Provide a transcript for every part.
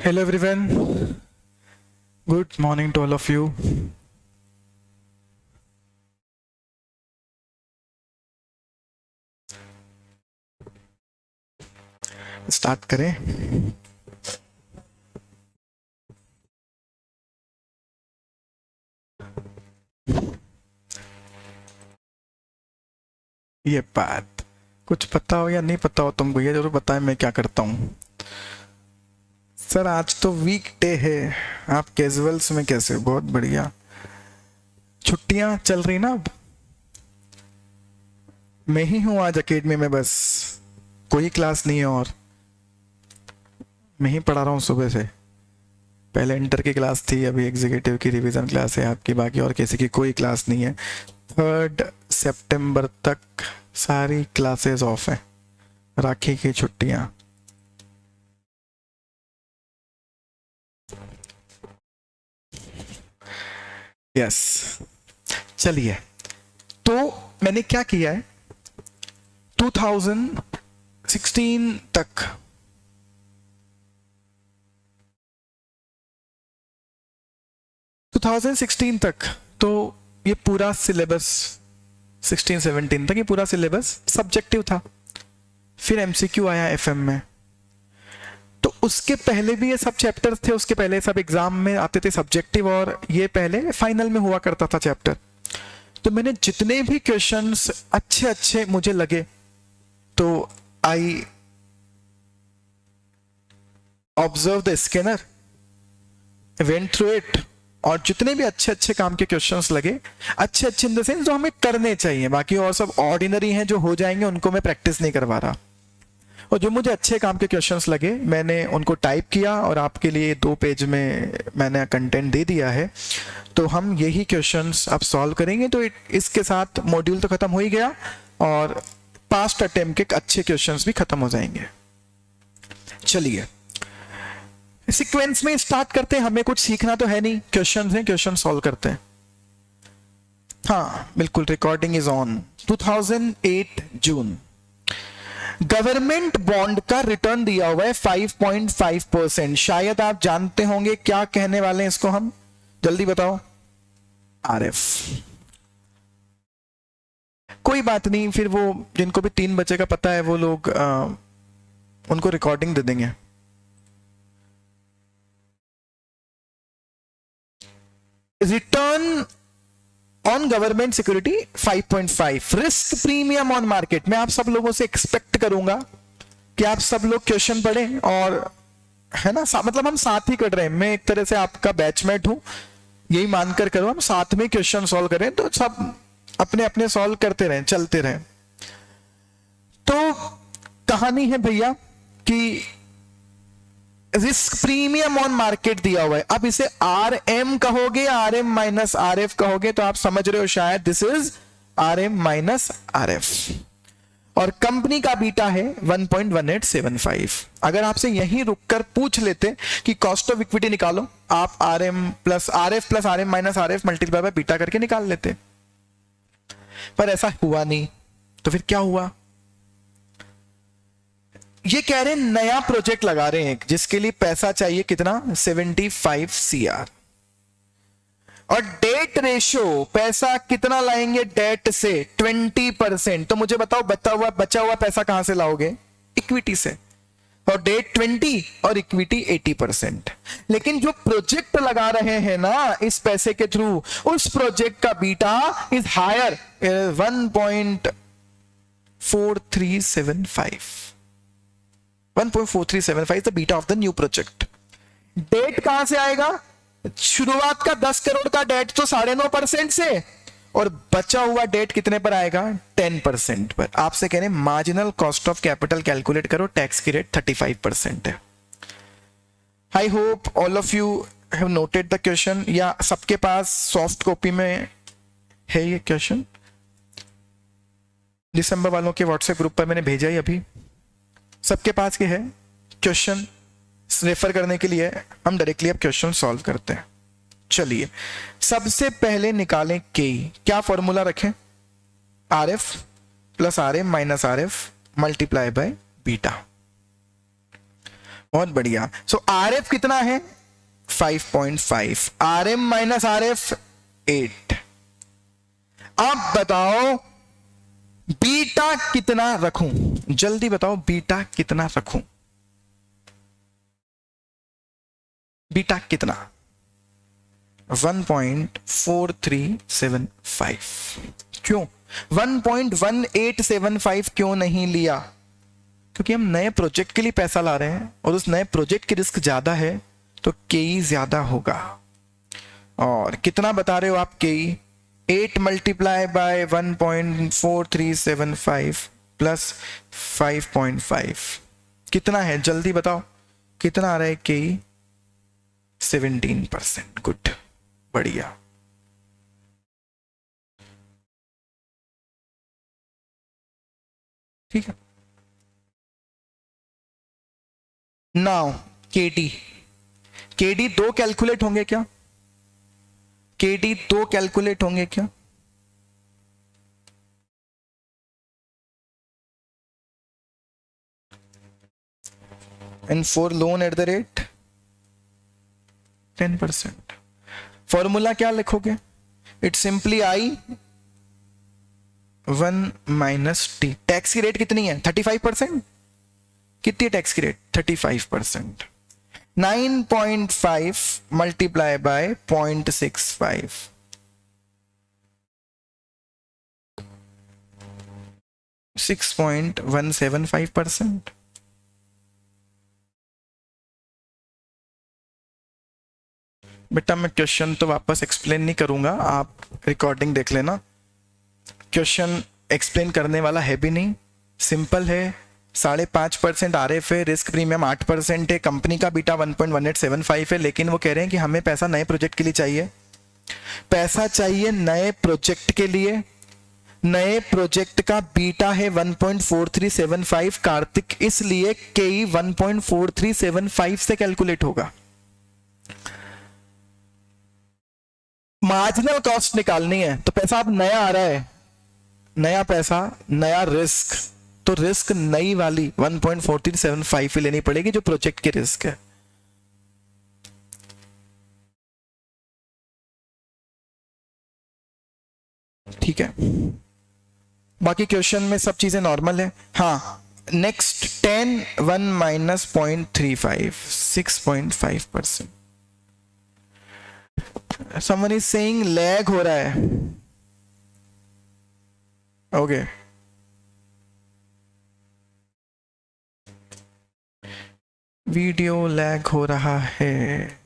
Hello everyone, good morning to all of you. Start करें. ये बात कुछ पता हो या नहीं पता हो तुमको, ये जरूर बताएं मैं क्या करता हूँ. सर आज तो वीक डे है, आप कैजुअल्स में कैसे हो? बहुत बढ़िया. छुट्टियां चल रही ना, अब मैं ही हूँ आज एकेडमी में, बस कोई क्लास नहीं है और मैं ही पढ़ा रहा हूँ सुबह से. पहले इंटर की क्लास थी, अभी एग्जीक्यूटिव की रिवीजन क्लास है आपकी, बाकी और किसी की कोई क्लास नहीं है. 3 सितंबर तक सारी क्लासेस ऑफ है, राखी की छुट्टियां. यस, चलिए. तो मैंने क्या किया है, 2016 तक 2016 तक तो ये पूरा सिलेबस, 16-17 तक ये पूरा सिलेबस सब्जेक्टिव था. फिर एमसीक्यू आया एफएम में, तो उसके पहले भी ये सब चैप्टर्स थे, उसके पहले सब एग्जाम में आते थे सब्जेक्टिव, और ये पहले फाइनल में हुआ करता था चैप्टर. तो मैंने जितने भी क्वेश्चंस अच्छे अच्छे मुझे लगे, तो I observe the scanner, went through it, और जितने भी अच्छे अच्छे काम के क्वेश्चंस लगे, अच्छे अच्छे इन द सेंस जो हमें करने चाहिए, बाकी और सब ऑर्डिनरी हैं जो हो जाएंगे, उनको मैं प्रैक्टिस नहीं करवा रहा. और जो मुझे अच्छे काम के क्वेश्चंस लगे मैंने उनको टाइप किया और आपके लिए 2 पेज में मैंने कंटेंट दे दिया है. तो हम यही क्वेश्चंस अब सॉल्व करेंगे. तो इसके साथ मॉड्यूल तो खत्म हो ही गया और पास्ट अटेम्प्ट के अच्छे क्वेश्चंस भी खत्म हो जाएंगे. चलिए सीक्वेंस में स्टार्ट करते हैं, हमें कुछ सीखना तो है नहीं, क्वेश्चंस हैं, क्वेश्चन सॉल्व करते हैं. हाँ बिल्कुल, recording is on. 2008 June, government bond का रिटर्न दिया हुआ है 5.5%. शायद आप जानते होंगे क्या कहने वाले हैं इसको हम, जल्दी बताओ. आरएफ. कोई बात नहीं, फिर वो जिनको भी 3 बचे का पता है वो लोग उनको रिकॉर्डिंग दे देंगे. Return on government security 5.5. Risk premium on market. मैं आप सब लोगों से एक्सपेक्ट करूंगा कि आप सब लोग क्वेश्चन पढ़ें, और है ना, मतलब हम साथ ही कर रहे हैं, मैं एक तरह से आपका बैचमेट हूं, यही मानकर करो, हम साथ में क्वेश्चन सॉल्व करें, तो सब अपने अपने सॉल्व करते रहें, चलते रहें. तो कहानी है भैया कि रिस्क प्रीमियम ऑन मार्केट दिया हुआ है. अब इसे आर एम कहोगे, R M minus R F कहोगे, तो आप समझ रहे हो शायद this is R M minus R F. और कंपनी का बीटा है 1.1875. अगर आपसे यहीं रुककर पूछ लेते कि कॉस्ट ऑफ इक्विटी निकालो, आप R M plus R M minus R F multiply by beta करके निकाल लेते, पर ऐसा हुआ नहीं. तो फिर क्या हुआ, ये कह रहे हैं नया प्रोजेक्ट लगा रहे हैं जिसके लिए पैसा चाहिए कितना, 75 CR, और डेट रेशो, पैसा कितना लाएंगे डेट से, 20%. तो मुझे बताओ बचा हुआ पैसा कहां से लाओगे, इक्विटी से, और डेट 20 और इक्विटी 80%. लेकिन जो प्रोजेक्ट लगा रहे हैं ना इस पैसे के थ्रू, उस प्रोजेक्ट का beta is higher, 1.4375. 1.4375 the beta of the new project. Debt कहां से आएगा, शुरुआत का 10 करोड़ का डेट तो 9.5% से, और बचा हुआ डेट कितने पर आएगा, 10% पर. आपसे कह रहे हैं marginal cost of capital calculate करो, टैक्स की रेट 35% है. I hope all of you have noted the question, या सबके पास सॉफ्ट कॉपी में है ये क्वेश्चन? दिसंबर वालों के व्हाट्सएप ग्रुप पर मैंने भेजा ही अभी, सबके पास ये है क्वेश्चन रेफर करने के लिए। हम डायरेक्टली अब क्वेश्चन सॉल्व करते हैं। चलिए सबसे पहले निकालें के, क्या फॉर्मूला रखें? R F plus R M minus R F multiply by beta. बहुत बढ़िया। सो आर एफ कितना है? 5.5, R M minus R F 8। अब बताओ बीटा कितना रखूं? जल्दी बताओ बीटा कितना रखूं? बीटा कितना? 1.4375। क्यों 1.1875 क्यों नहीं लिया? क्योंकि हम नए प्रोजेक्ट के लिए पैसा ला रहे हैं और उस नए प्रोजेक्ट की रिस्क ज्यादा है, तो केई ज्यादा होगा। और कितना बता रहे हो आप केई? 8 मल्टीप्लाई बाय 1.4375 प्लस 5.5 कितना है? जल्दी बताओ कितना आ रहा है केई? 17%। गुड, बढ़िया। ठीक है। नाउ केडी, केडी 2 कैलकुलेट होंगे क्या? केडी 2 कैलकुलेट होंगे क्या? And for loan at the rate 10%। Formula क्या लिखोगे? It's simply I 1 minus T. Tax की रेट कितनी है? 35%। कितनी टैक्स की रेट? 35%। 9.5 multiply by 0.65 6.175%। बेटा मैं क्वेश्चन तो वापस एक्सप्लेन नहीं करूंगा, आप रिकॉर्डिंग देख लेना। क्वेश्चन एक्सप्लेन करने वाला है भी नहीं, सिंपल है। 5.5% आर एफ है, रिस्क प्रीमियम 8% है, कंपनी का बीटा 1.1875 है, लेकिन वो कह रहे हैं कि हमें पैसा नए प्रोजेक्ट के लिए चाहिए। पैसा चाहिए नए प्रोजेक्ट के लिए। नए प्रोजेक्ट का बीटा है 1.4375 कार्तिक, इसलिए के 1.4375 से कैलकुलेट होगा। मार्जिनल कॉस्ट निकालनी है तो पैसा अब नया आ रहा है, नया पैसा नया रिस्क, तो रिस्क नई वाली 1.4375 ही लेनी पड़ेगी जो प्रोजेक्ट की रिस्क है। ठीक है, बाकी क्वेश्चन में सब चीजें नॉर्मल है। हाँ next 10 1 minus 0.35 6.5%। Someone is saying lag हो रहा है। ओके वीडियो लैग हो रहा है।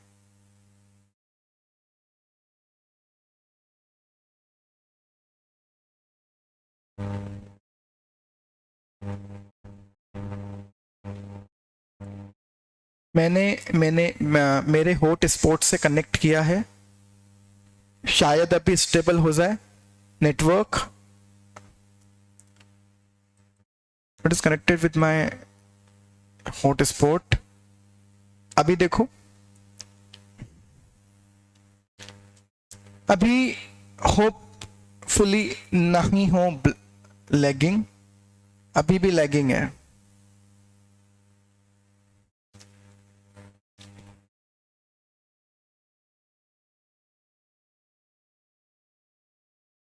मैंने मेरे हॉट स्पॉट से कनेक्ट किया है, शायद अभी स्टेबल हो जाए network. It is connected with my hot spot. अभी देखो, अभी होपफुली नहीं हो लैगिंग, अभी भी लैगिंग है।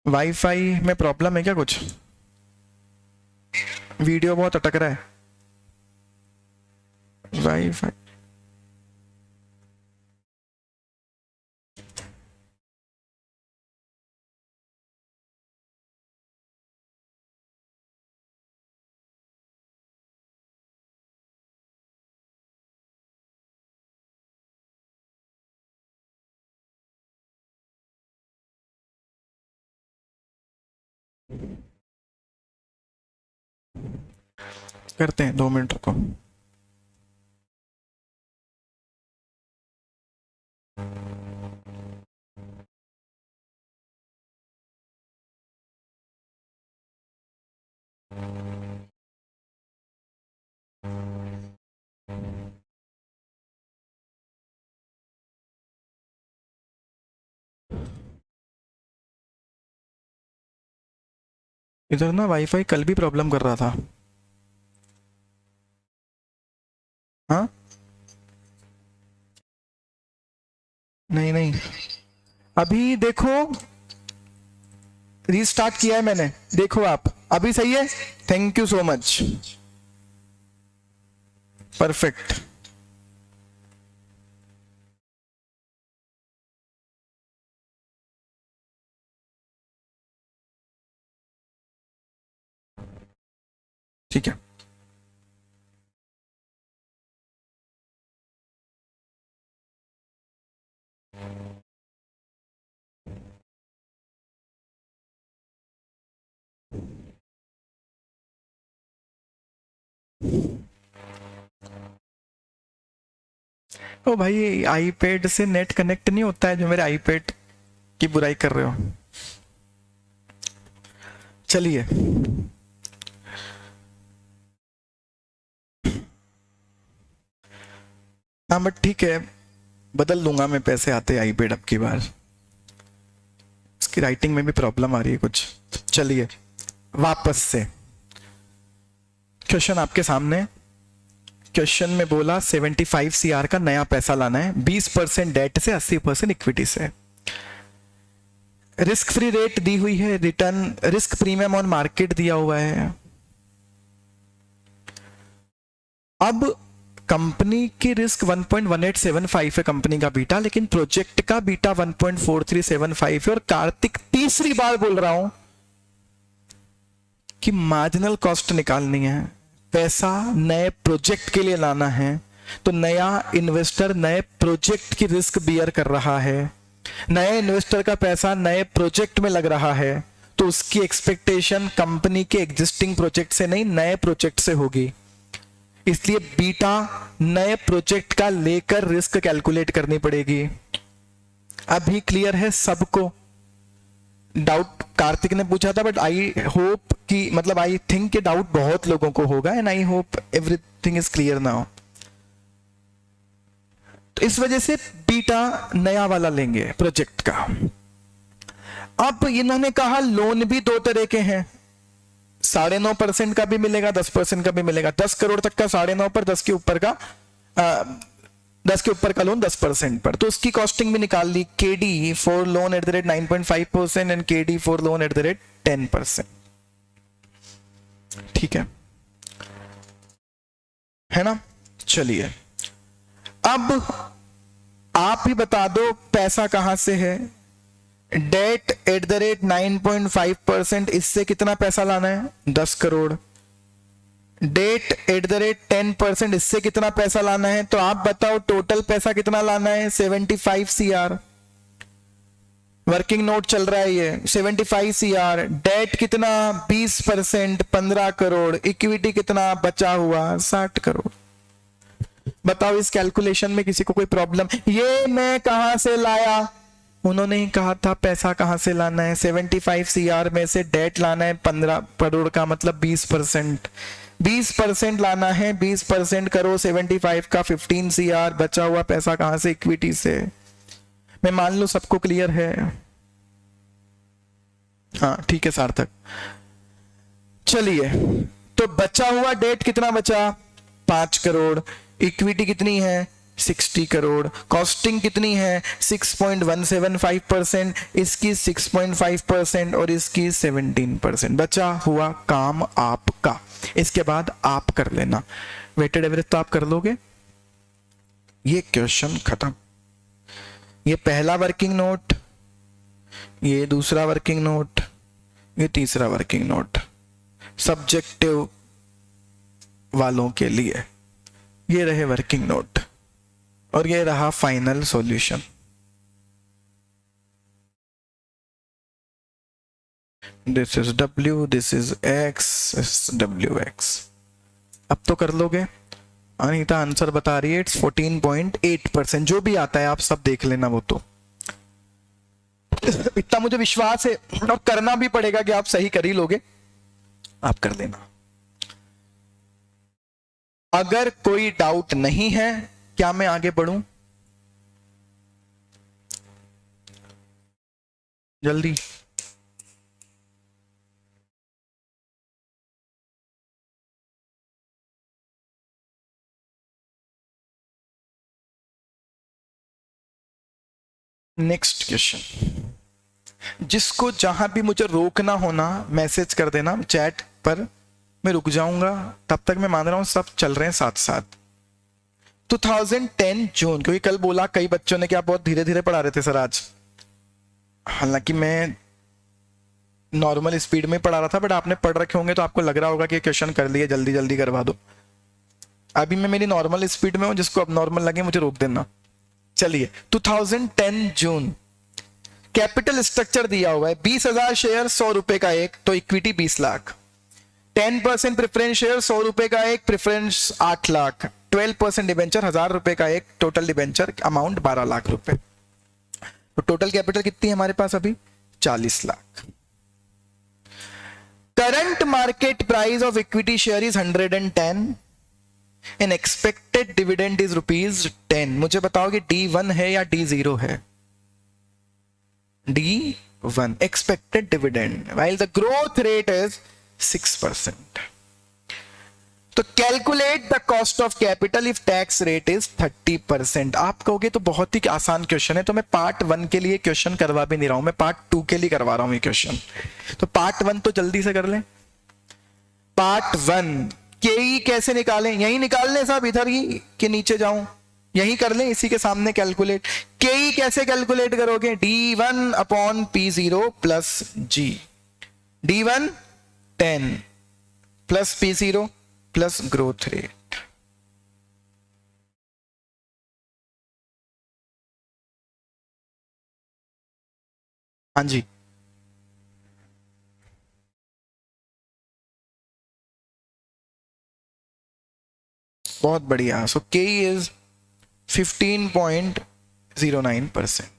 वाईफाई में प्रॉब्लम है क्या कुछ? वीडियो बहुत अटक रहा है। वाईफाई करते हैं, 2 मिनट रुको। इधर ना वाईफाई कल भी प्रॉब्लम कर रहा था। हाँ, नहीं नहीं, अभी देखो, रीस्टार्ट किया है मैंने, देखो आप, अभी सही है। Thank you so much, perfect. ठीक है, ओ भाई, आईपैड से नेट कनेक्ट नहीं होता है, जो मेरे आईपैड की बुराई कर रहे हो। चलिए, हाँ बट ठीक है, बदल दूंगा मैं, पैसे आते आईपैड अब की बार। इसकी राइटिंग में भी प्रॉब्लम आ रही है कुछ। चलिए वापस से, क्वेश्चन आपके सामने। क्वेश्चन में बोला 75 सीआर का नया पैसा लाना है, 20% डेट से, 80% इक्विटी से। रिस्क फ्री रेट दी हुई है, return risk premium on market दिया हुआ है। अब कंपनी की रिस्क 1.1875 है कंपनी का बीटा, लेकिन प्रोजेक्ट का बीटा 1.4375 है। और कार्तिक तीसरी बार बोल रहा हूं कि मार्जिनल कॉस्ट निकालनी है, पैसा नए प्रोजेक्ट के लिए लाना है, तो नया इन्वेस्टर नए प्रोजेक्ट की रिस्क बियर कर रहा है, नए इन्वेस्टर का पैसा नए प्रोजेक्ट में लग रहा है, तो उसकी एक्सपेक्टेशन कंपनी के एग्जिस्टिंग प्रोजेक्ट से नहीं, नए प्रोजेक्ट से होगी। इसलिए बीटा नए प्रोजेक्ट का लेकर रिस्क कैलकुलेट करनी पड़ेगी। अभी क्लियर है सबको? डाउट कार्तिक ने पूछा था, बट आई होप कि, मतलब आई थिंक कि डाउट बहुत लोगों को होगा, and I hope everything is clear now. तो इस वजह से बीटा नया वाला लेंगे प्रोजेक्ट का। अब इन्होंने कहा लोन भी दो तरह के हैं, 9.5% का भी मिलेगा, 10% का भी मिलेगा। 10 करोड़ तक का 9.5 पर, 10 के ऊपर का 10 के ऊपर का लोन 10% पर। तो उसकी कॉस्टिंग भी निकाल ली, KD for loan at the rate 9.5% and KD for loan at the rate 10%। ठीक है ना? चलिए, अब आप ही बता दो पैसा कहां से है। डेट एट द रेट 9.5%, इससे कितना पैसा लाना है? 10 crore. Debt at the rate 10%, इससे कितना पैसा लाना है? तो आप बताओ टोटल पैसा कितना लाना है? 75 सीआर। वर्किंग नोट चल रहा है ये, 75 सीआर। डेट कितना? 20%, 15 करोड़। इक्विटी कितना बचा हुआ? 60 करोड़। बताओ इस कैलकुलेशन में किसी को कोई प्रॉब्लम? ये मैं कहां से लाया? उन्होंने ही कहा था पैसा कहां से लाना है। 75 सीआर में से डेट लाना है 15 करोड़ का, मतलब 20%। 20% लाना है, 20% करो 75 का 15 सीआर। बचा हुआ पैसा कहां से? इक्विटी से। मैं मान लो सबको क्लियर है? हाँ ठीक है सार्थक। चलिए, तो बचा हुआ डेट कितना बचा? 5 करोड़। इक्विटी कितनी है? 60 करोड़। कॉस्टिंग कितनी है? 6.175%। इसकी 6.5% और इसकी 17%। बचा हुआ काम आपका। इसके बाद आप कर लेना। वेटेड एवरेज तो आप कर लोगे। ये क्वेश्चन खत्म। ये पहला वर्किंग नोट, ये दूसरा वर्किंग नोट, ये तीसरा वर्किंग नोट सब्जेक्टिव वालों के लिए। ये रहे वर्किंग नोट और ये रहा final solution. This is W, this is X, WX। अब तो कर लोगे। अनीता आंसर बता रही है इट्स 14.8%। जो भी आता है आप सब देख लेना, वो तो इतना मुझे विश्वास है, और करना भी पड़ेगा कि आप सही कर ही लोगे। आप कर लेना। अगर कोई डाउट नहीं है, क्या मैं आगे बढ़ूं? जल्दी। Next question. जिसको जहां भी मुझे रोकना होना मैसेज कर देना चैट पर, मैं रुक जाऊंगा। तब तक मैं मान रहा हूं सब चल रहे हैं साथ साथ। 2010 जून, क्योंकि कल बोला कई बच्चों ने कि आप बहुत धीरे धीरे पढ़ा रहे थे सर आज। हालांकि मैं नॉर्मल स्पीड में पढ़ा रहा था, बट आपने पढ़ रखे होंगे तो आपको लग रहा होगा कि क्वेश्चन कर लिए, जल्दी जल्दी करवा दो। अभी मैं मेरी नॉर्मल स्पीड में हूं, जिसको अब नॉर्मल लगे मुझे रोक देना। चलिए 2010 जून, कैपिटल स्ट्रक्चर दिया हुआ है 20,000 शेयर 100 रुपए का एक, तो इक्विटी 20 लाख। 10% प्रेफरेंस शेयर 100 रुपए का एक, प्रेफरेंस 8 लाख। 12% डिबेंचर 1,000 रुपए का एक, टोटल डिबेंचर अमाउंट 12 लाख रुपए। तो टोटल कैपिटल कितनी है हमारे पास अभी? 40 lakh. Current market price of equity share is 110 and expected dividend is ₹10। मुझे बताओ कि D1 है या D0 है? D1 expected dividend while the growth rate is 6%. तो calculate the cost of capital if tax rate is 30%। आप कहोगे तो बहुत ही आसान क्वेश्चन है, तो मैं पार्ट 1 के लिए क्वेश्चन करवा भी नहीं रहा हूं, मैं पार्ट 2 के लिए करवा रहा हूं ये क्वेश्चन। तो पार्ट 1 तो जल्दी से कर लें। पार्ट 1 के कैसे निकालें? यही निकाल लें साहब, इधर ही कि नीचे जाऊं? यही कर लें, इसी के सामने कैलकुलेट। के कैसे कैलकुलेट करोगे? D1 upon P0 plus G। D1 10 plus P0 plus growth rate. हाँ जी, बहुत बढ़िया। सो के इज 15.09%।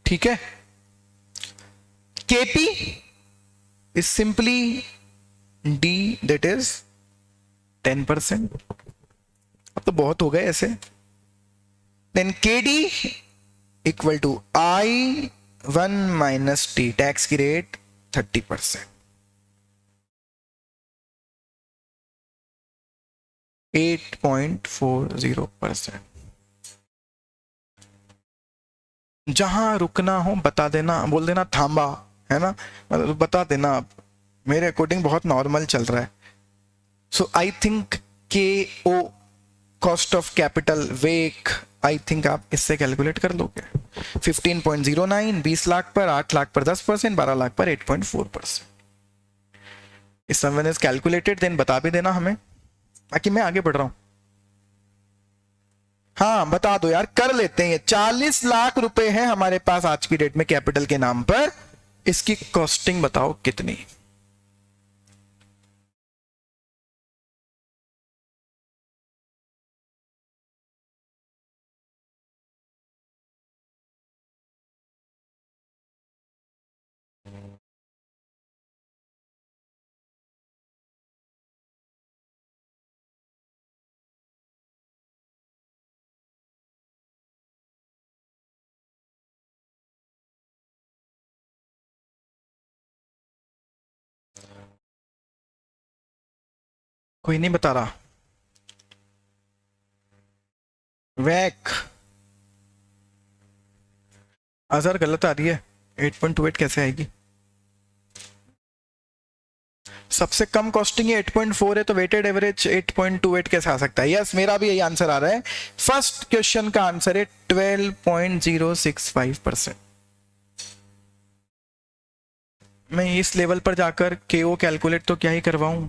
ठीक है। KP is simply D, that is 10%। अब तो बहुत हो गए ऐसे। Then K D equal to I1 minus T, tax की रेट 30%, 8.40%। जहां रुकना हो बता देना, बोल देना थांबा, है ना, मतलब बता देना आप। मेरे अकॉर्डिंग बहुत नॉर्मल चल रहा है। सो I think K O cost of capital वेक, आई थिंक आप इससे कैलकुलेट कर लोगे। 15.09, 20 लाख पर, 8 लाख पर 10%, 12 लाख पर 8.4%। इस समवन इज कैलकुलेटेड, देन बता भी देना हमें, बाकी मैं आगे बढ़ रहा हूं। हाँ बता दो यार, कर लेते हैं। 40 लाख रुपए है हमारे पास आज की डेट में कैपिटल के नाम पर। इसकी कॉस्टिंग बताओ कितनी? कोई नहीं बता रहा। वैक अजहर गलत आ रही है। 8.28 कैसे आएगी? सबसे कम कॉस्टिंग 8.4 है, तो वेटेड एवरेज 8.28 कैसे आ सकता है? यस, मेरा भी यही आंसर आ रहा है। फर्स्ट क्वेश्चन का आंसर है 12.065%। मैं इस लेवल पर जाकर केओ कैलकुलेट तो क्या ही करवाऊं।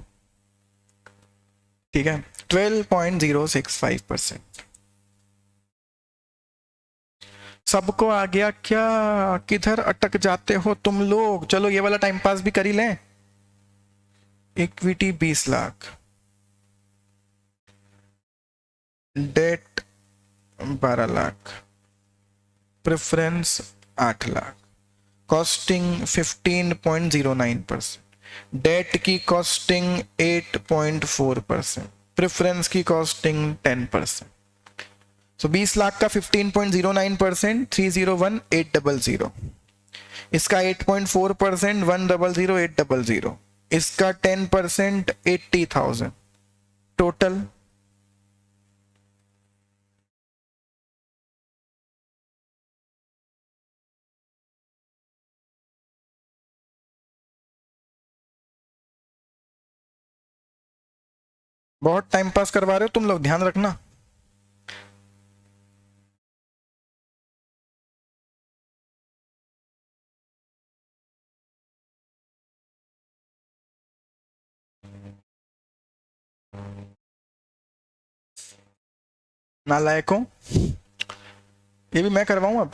ठीक है, 12.065%। सबको आ गया क्या? किधर अटक जाते हो तुम लोग? चलो ये वाला टाइम पास भी कर ही लें। Equity 20 lakh, debt 12 lakh, preference 8 lakh, costing 15.09%, debt की कॉस्टिंग 8.4%, प्रेफरेंस की कॉस्टिंग 10%। सो 20 लाख का 15.09%, 301,800, इसका 8.4%, 100,800, इसका 10%, 80,000 टोटल। बहुत टाइम पास करवा रहे हो तुम लोग, ध्यान रखना। नालायकों, ये भी मैं करवाऊं अब?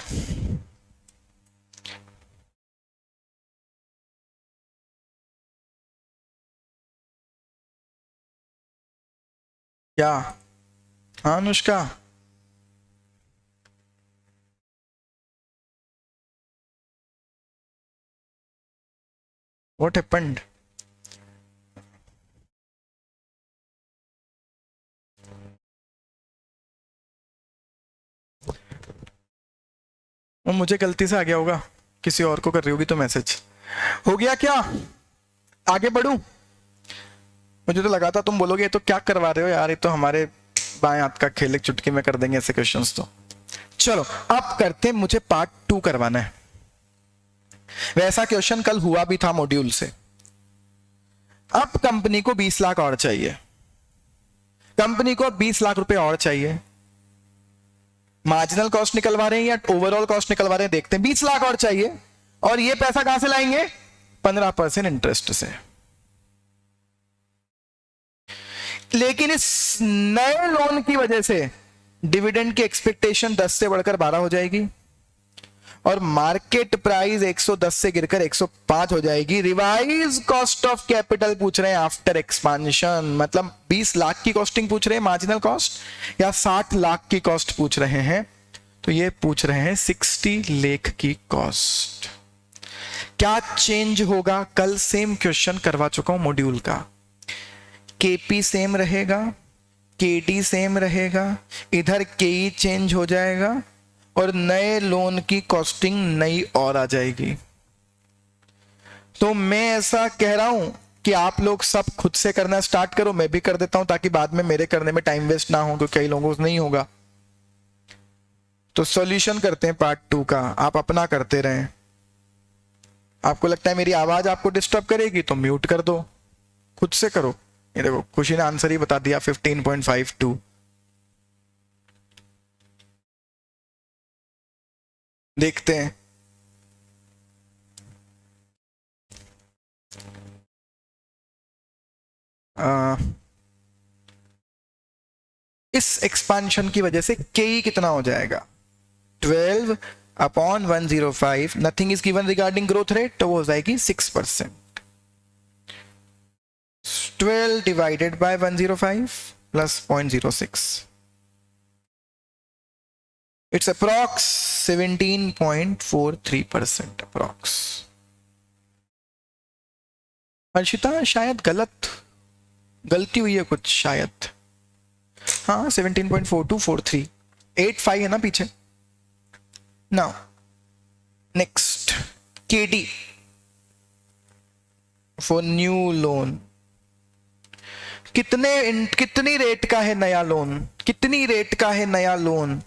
क्या? हाँ अनुष्का, व्हाट हैपेंड? वो मुझे गलती से आ गया होगा, किसी और को कर रही होगी तो मैसेज। हो गया क्या? आगे बढ़ूं? मुझे तो लगा था तुम बोलोगे ये तो क्या करवा रहे हो यार, ये तो हमारे बाएं हाथ का खेल, एक चुटकी में कर देंगे ऐसे क्वेश्चंस। तो चलो अब करते, मुझे पार्ट 2 करवाना है। वैसा क्वेश्चन कल हुआ भी था मॉड्यूल से। अब कंपनी को 20 लाख और चाहिए, कंपनी को 20 लाख रुपए और चाहिए। मार्जिनल कॉस्ट निकलवा रहे हैं या ओवरऑल कॉस्ट निकलवा रहे हैं, देखते हैं। 20 लाख और चाहिए, और ये पैसा कहां से लाएंगे? 15% इंटरेस्ट से। लेकिन इस नए लोन की वजह से डिविडेंड की एक्सपेक्टेशन 10 से बढ़कर 12 हो जाएगी, और मार्केट प्राइस 110 से गिरकर 105 हो जाएगी। रिवाइज कॉस्ट ऑफ कैपिटल पूछ रहे हैं आफ्टर एक्सपांशन, मतलब 20 लाख की कॉस्टिंग पूछ रहे हैं मार्जिनल कॉस्ट, या 60 लाख की कॉस्ट पूछ रहे हैं? तो ये पूछ रहे हैं 60 लाख की कॉस्ट। क्या चेंज होगा? कल सेम क्वेश्चन करवा चुका हूं मॉड्यूल का। केपी सेम रहेगा, केडी सेम रहेगा, इधर केई चेंज हो जाएगा, और नए लोन की कॉस्टिंग नई और आ जाएगी। तो मैं ऐसा कह रहा हूं कि आप लोग सब खुद से करना स्टार्ट करो, मैं भी कर देता हूं ताकि बाद में मेरे करने में टाइम वेस्ट ना हो, क्योंकि कई लोगों को नहीं होगा। तो सॉल्यूशन करते हैं पार्ट 2 का, आप अपना करते रहें। आपको लगता है मेरी आवाज आपको डिस्टर्ब करेगी तो म्यूट कर दो, खुद से करो। ये देखो खुशी ने आंसर ही बता दिया, 15.52। देखते हैं। इस एक्सपांशन की वजह से के कितना हो जाएगा? 12 upon 105, nothing is given regarding growth rate, तो वो हो जाएगी 6%। 12 divided by 105 plus 0.06, it's approx 17.43% approx. Harshita शायद गलती हुई है कुछ शायद। हाँ 17.4243, 85 है ना पीछे। Now next, KD for new loan. कितनी रेट का है नया लोन? कितनी रेट का है नया लोन?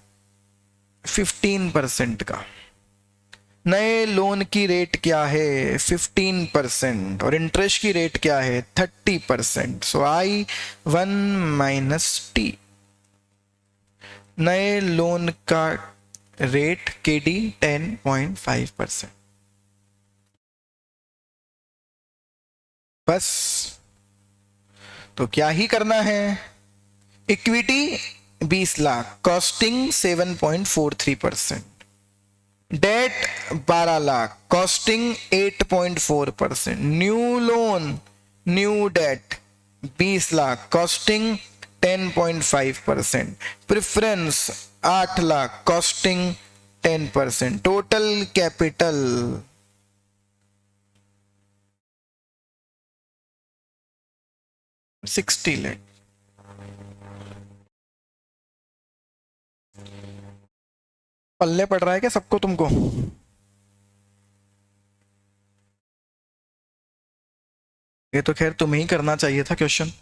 15% का। नए लोन की रेट क्या है? 15%, और इंटरेस्ट की रेट क्या है? 30%। So I1 minus T. नए लोन का रेट केडी 10.5%। बस, तो क्या ही करना है। Equity 20 lakh, costing 7.43%, debt 12 lakh, costing 8.4%, new loan new debt 20 lakh, costing 10.5%, preference 8 lakh, costing 10%, total capital 60 lakh. पल्ले पड़ रहा है क्या सबको तुमको? ये तो खैर तुम्हें ही करना चाहिए था क्वेश्चन।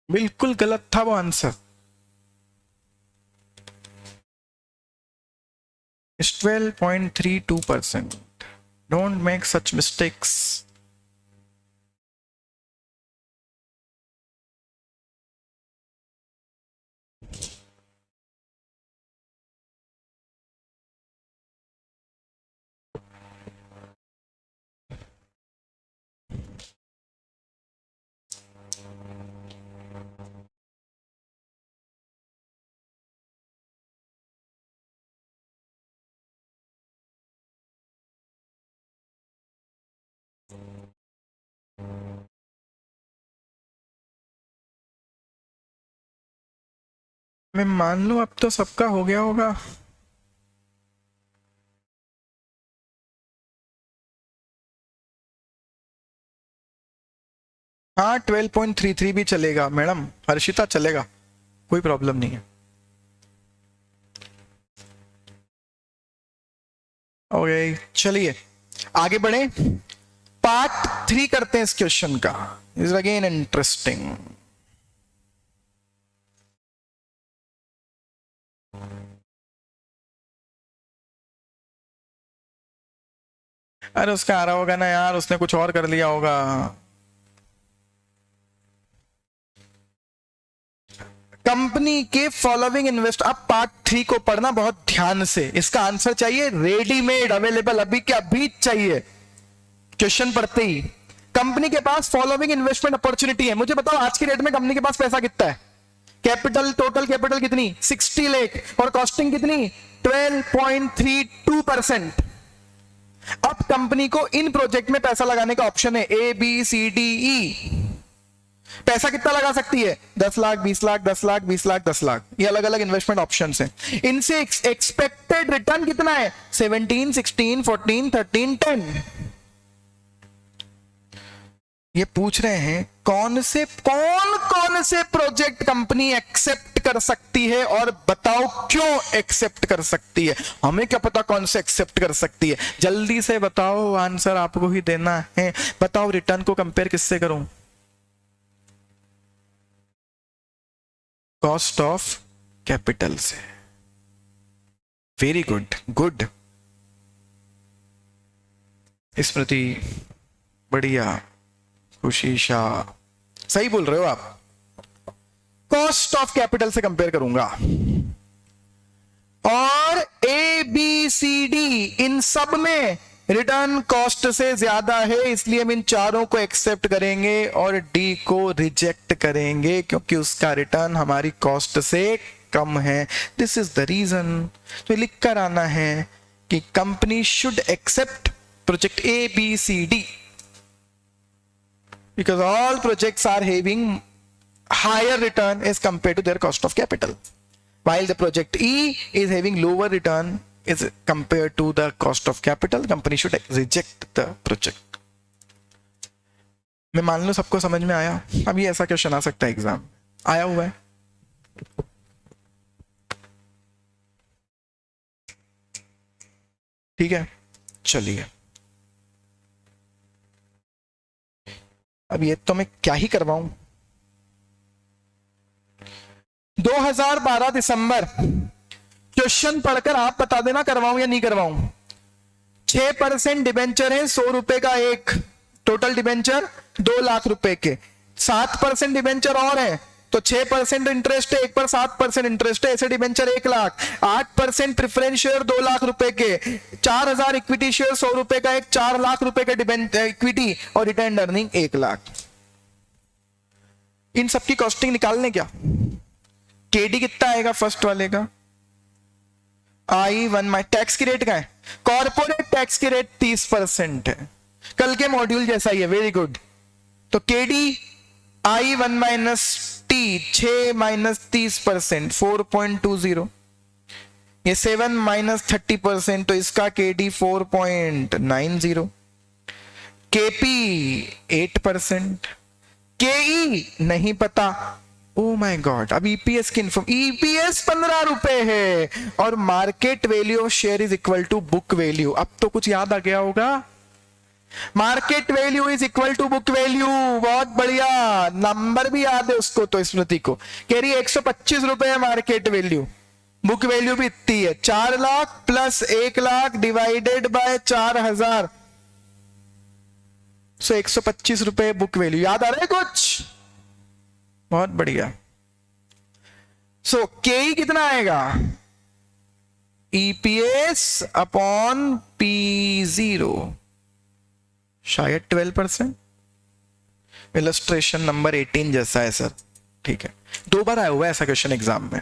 बिल्कुल गलत था वो answer. It's 12.32%. Don't make such mistakes. मैं मान लूं अब तो सबका हो गया होगा। हाँ 12.33 भी चलेगा मैडम, हर्षिता चलेगा, कोई प्रॉब्लम नहीं है। ओके चलिए आगे बढ़े, पार्ट 3 करते हैं इस क्वेश्चन का। Is again interesting. अरे उसका आ रहा होगा ना यार, उसने कुछ और कर लिया होगा। कंपनी के फॉलोइंग इन्वेस्ट, अब पार्ट 3 को पढ़ना बहुत ध्यान से, इसका आंसर चाहिए रेडीमेड, अवेलेबल अभी के अभी चाहिए। क्वेश्चन पढ़ते ही कंपनी के पास फॉलोइंग इन्वेस्टमेंट अपॉर्चुनिटी है, मुझे बताओ आज की डेट में कंपनी के पास पैसा कितना है? कैपिटल, टोटल कैपिटल कितनी? 60 लाख, और कॉस्टिंग कितनी? 12.32%। अब कंपनी को इन प्रोजेक्ट में पैसा लगाने का ऑप्शन है ए बी सी डी ई। पैसा कितना लगा सकती है? 10 लाख, 20 लाख, 10 लाख, 20 लाख, 10 लाख, ये अलग अलग इन्वेस्टमेंट ऑप्शंस हैं। इनसे एक्सपेक्टेड रिटर्न कितना है? 17, 16, 14, 13, 10। ये पूछ रहे हैं कौन कौन से प्रोजेक्ट कंपनी एक्सेप्ट कर सकती है, और बताओ क्यों एक्सेप्ट कर सकती है। हमें क्या पता कौन से एक्सेप्ट कर सकती है, जल्दी से बताओ, आंसर आपको ही देना है। बताओ रिटर्न को कंपेयर किससे करूं? कॉस्ट ऑफ कैपिटल से। वेरी गुड, गुड स्मृति, बढ़िया, खुशी शाह, सही बोल रहे हो आप। कॉस्ट ऑफ कैपिटल से कंपेयर करूंगा, और ए बी सी डी इन सब में रिटर्न कॉस्ट से ज्यादा है, इसलिए हम इन चारों को एक्सेप्ट करेंगे और डी को रिजेक्ट करेंगे, क्योंकि उसका रिटर्न हमारी कॉस्ट से कम है। This is the reason. तो लिख कर आना है कि company should accept project A B C D because all projects are having higher return as compared to their cost of capital, while the project E is having lower return is compared to the cost of capital. Company should reject the project. मैं मान लो सबको समझ में आया। अभी ऐसा question आ सकता है एग्जाम आया हुआ है। ठीक है चलिए, अब ये तो मैं क्या ही करवाऊं। 2012 दिसंबर क्वेश्चन पढ़कर आप बता देना करवाऊं या नहीं करवाऊं। 6% डिबेंचर है, 100 रुपए का एक टोटल डिबेंचर 2 लाख रुपए के। 7% डिबेंचर और है, तो 6% इंटरेस्ट है, एक पर 7% इंटरेस्ट है, ऐसे debenture 1 lakh. 8% preference share 2 lakh रुपए के। 4000 इक्विटी शेयर 100 रुपए का एक, 4 लाख रुपए का डिबेंचर इक्विटी और रिटर्न अर्निंग 1 लाख। इन सबकी कॉस्टिंग निकालने क्या, केडी कितना आएगा फर्स्ट वाले का, I1 माइ टैक्स की रेट का है, कॉर्पोरेट टैक्स की रेट 30% है, कल के मॉड्यूल जैसा ही है, वेरी गुड। तो KD I1 minus T 6 minus 30% 4.20, ये 7 माइनस 30% तो इसका केडी 4.90, केपी 8%, केई नहीं पता। ओ माय गॉड, अब ईपीएस की इन्फॉर्म, ईपीएस 15 रुपए है और market value of share is equal to book value. अब तो कुछ याद आ गया होगा, market value is equal to book value. बहुत बढ़िया, नंबर भी याद है उसको, तो स्मृति को कह रही है 125 रुपए है मार्केट वैल्यू, बुक वैल्यू भी इतनी है, 4 lakh plus 1 lakh divided by 4000, सो 125 रुपए बुक वैल्यू। याद आ रहा है कुछ, बहुत बढ़िया। सो के कितना आएगा, ईपीएस अपॉन P0, शायद 12%। इलस्ट्रेशन नंबर 18 जैसा है सर, ठीक है, 2 बार आया हुआ है ऐसा क्वेश्चन एग्जाम में।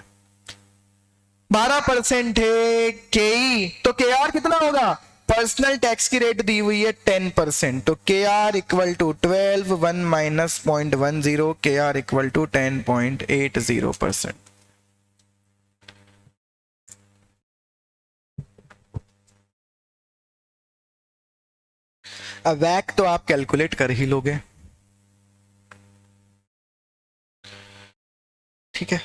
12% है के, तो के आर कितना होगा, पर्सनल टैक्स की रेट दी हुई है 10%, तो के आर इक्वल टू 12, 1 माइनस 0.10, के आर इक्वल टू 10.80%। अब वैक तो आप कैलकुलेट कर ही लोगे, ठीक है।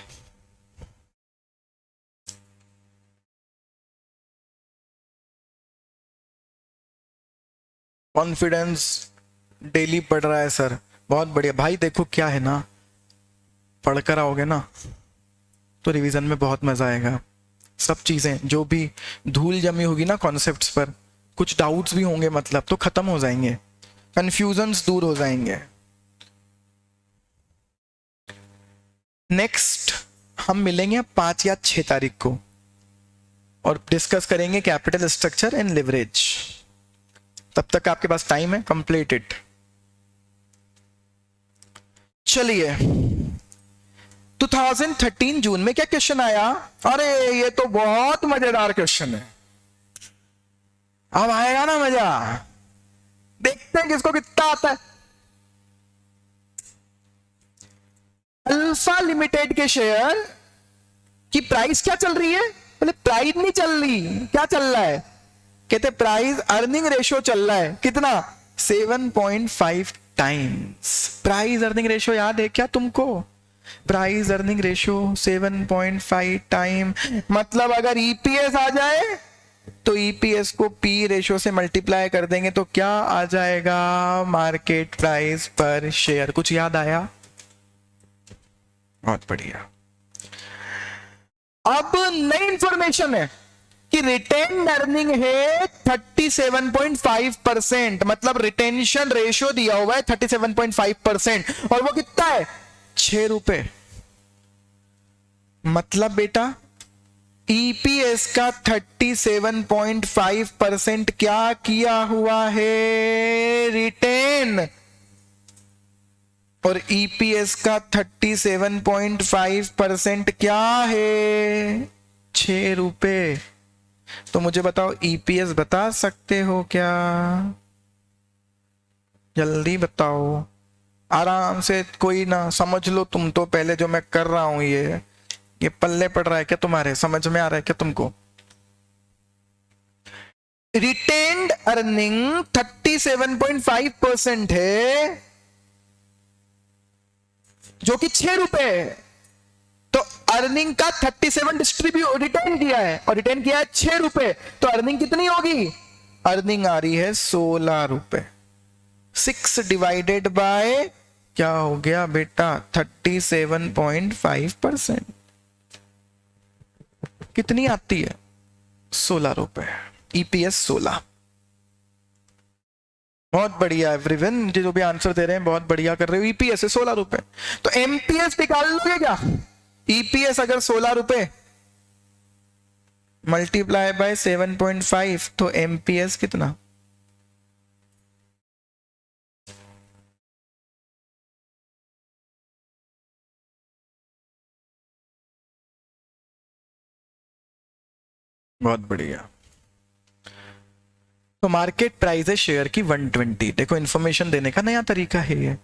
कॉन्फिडेंस डेली पढ़ रहा है सर, बहुत बढ़िया भाई। देखो क्या है ना, पढ़कर आओगे ना तो रिवीजन में बहुत मजा आएगा। सब चीजें जो भी धूल जमी होगी ना कॉन्सेप्ट्स पर, कुछ डाउट्स भी होंगे मतलब, तो खत्म हो जाएंगे, कंफ्यूजन्स दूर हो जाएंगे। नेक्स्ट हम मिलेंगे 5 या 6 तारीख को और डिस्कस करेंगे कैपिटल स्ट्रक्चर एंड लिवरेज। तब तक आपके पास टाइम है, कंप्लीट इट। चलिए 2013 जून में क्या क्वेश्चन आया, अरे ये तो बहुत मजेदार क्वेश्चन है, अब आएगा ना मजा, देखते हैं किसको कितना आता है। अल्फा लिमिटेड के शेयर की प्राइस क्या चल रही है, बोले प्राइस नहीं चल रही, क्या चल रहा है, कहते प्राइस अर्निंग रेशियो चल रहा है, कितना 7.5 टाइम्स। प्राइस अर्निंग रेशियो याद है क्या तुमको, प्राइस अर्निंग रेशियो 7.5 टाइम, मतलब अगर ईपीएस आ जाए तो ईपीएस को पी रेशियो से मल्टीप्लाई कर देंगे तो क्या आ जाएगा, मार्केट प्राइस पर शेयर। कुछ याद आया, बहुत बढ़िया। अब नई इंफॉर्मेशन है कि रिटेन अर्निंग है 37.5%, मतलब रिटेंशन रेशियो दिया हुआ है 37.5% और वो कितना है 6 रुपए। मतलब बेटा ईपीएस का 37.5% क्या किया हुआ है, रिटेन, और ईपीएस का 37.5% क्या है 6 रुपए। तो मुझे बताओ ईपीएस बता सकते हो क्या, जल्दी बताओ, आराम से, कोई ना समझ लो तुम तो, पहले जो मैं कर रहा हूं ये पल्ले पड़ रहा है क्या तुम्हारे, समझ में आ रहा है क्या तुमको। रिटेन्ड अर्निंग 37.5% है जो कि 6 रुपए है, तो अर्निंग का 37 डिस्ट्रीब्यूट रिटेन किया है और रिटेन किया है 6 रुपए, तो अर्निंग कितनी होगी, अर्निंग आ रही है 16 रुपए। 6 डिवाइडेड बाय क्या हो गया बेटा 37.5%। कितनी आती है? 16 रुपए। ईपीएस 16। बहुत बढ़िया एवरीवन, जो भी आंसर दे रहे हैं बहुत बढ़िया कर रहे हो। ईपीएस है 16 रुपए, तो एमपीएस निकाल लोगे क्या? ईपीएस अगर 16 रुपए मल्टीप्लाई बाय 7.5 तो एमपीएस कितना? बहुत बढ़िया। तो मार्केट प्राइस है शेयर की 120। देखो इन्फॉर्मेशन देने का नया तरीका है ये।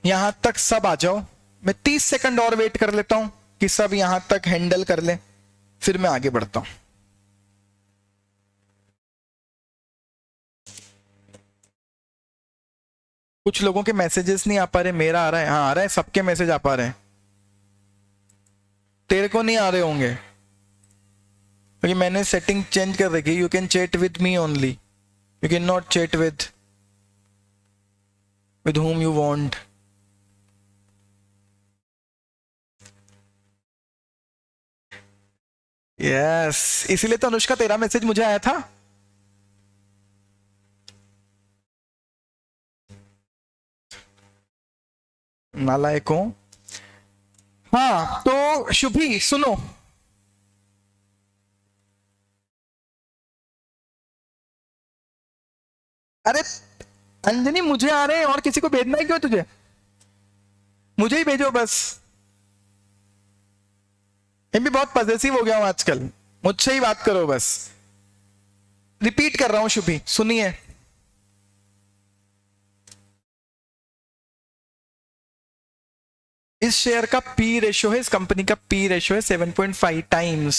यहां तक सब आ जाओ, मैं 30 सेकंड और वेट कर लेता हूं कि सब यहां तक हैंडल कर ले, फिर मैं आगे बढ़ता हूं। कुछ लोगों के मैसेजेस नहीं आ पा रहे, मेरा आ रहा है। हाँ आ रहा है, सबके मैसेज आ पा रहे हैं, तेरे को नहीं आ रहे होंगे क्योंकि मैंने सेटिंग चेंज कर रखी। You can chat with me only, you can not chat with whom you want। Yes, इसीलिए तो अनुष्का तेरा मैसेज मुझे आया था। नालायक हूं। हाँ तो शुभी सुनो, अरे अंजनी मुझे आ रहे हैं, और किसी को भेजना है क्यों तुझे? मुझे ही भेजो बस। मैं भी बहुत पॉजेसिव हो गया हूं आजकल, मुझसे ही बात करो बस। रिपीट कर रहा हूं शुभी, सुनिए। इस शेयर का पी रेशियो है, इस कंपनी का पी रेशियो है 7.5 टाइम्स।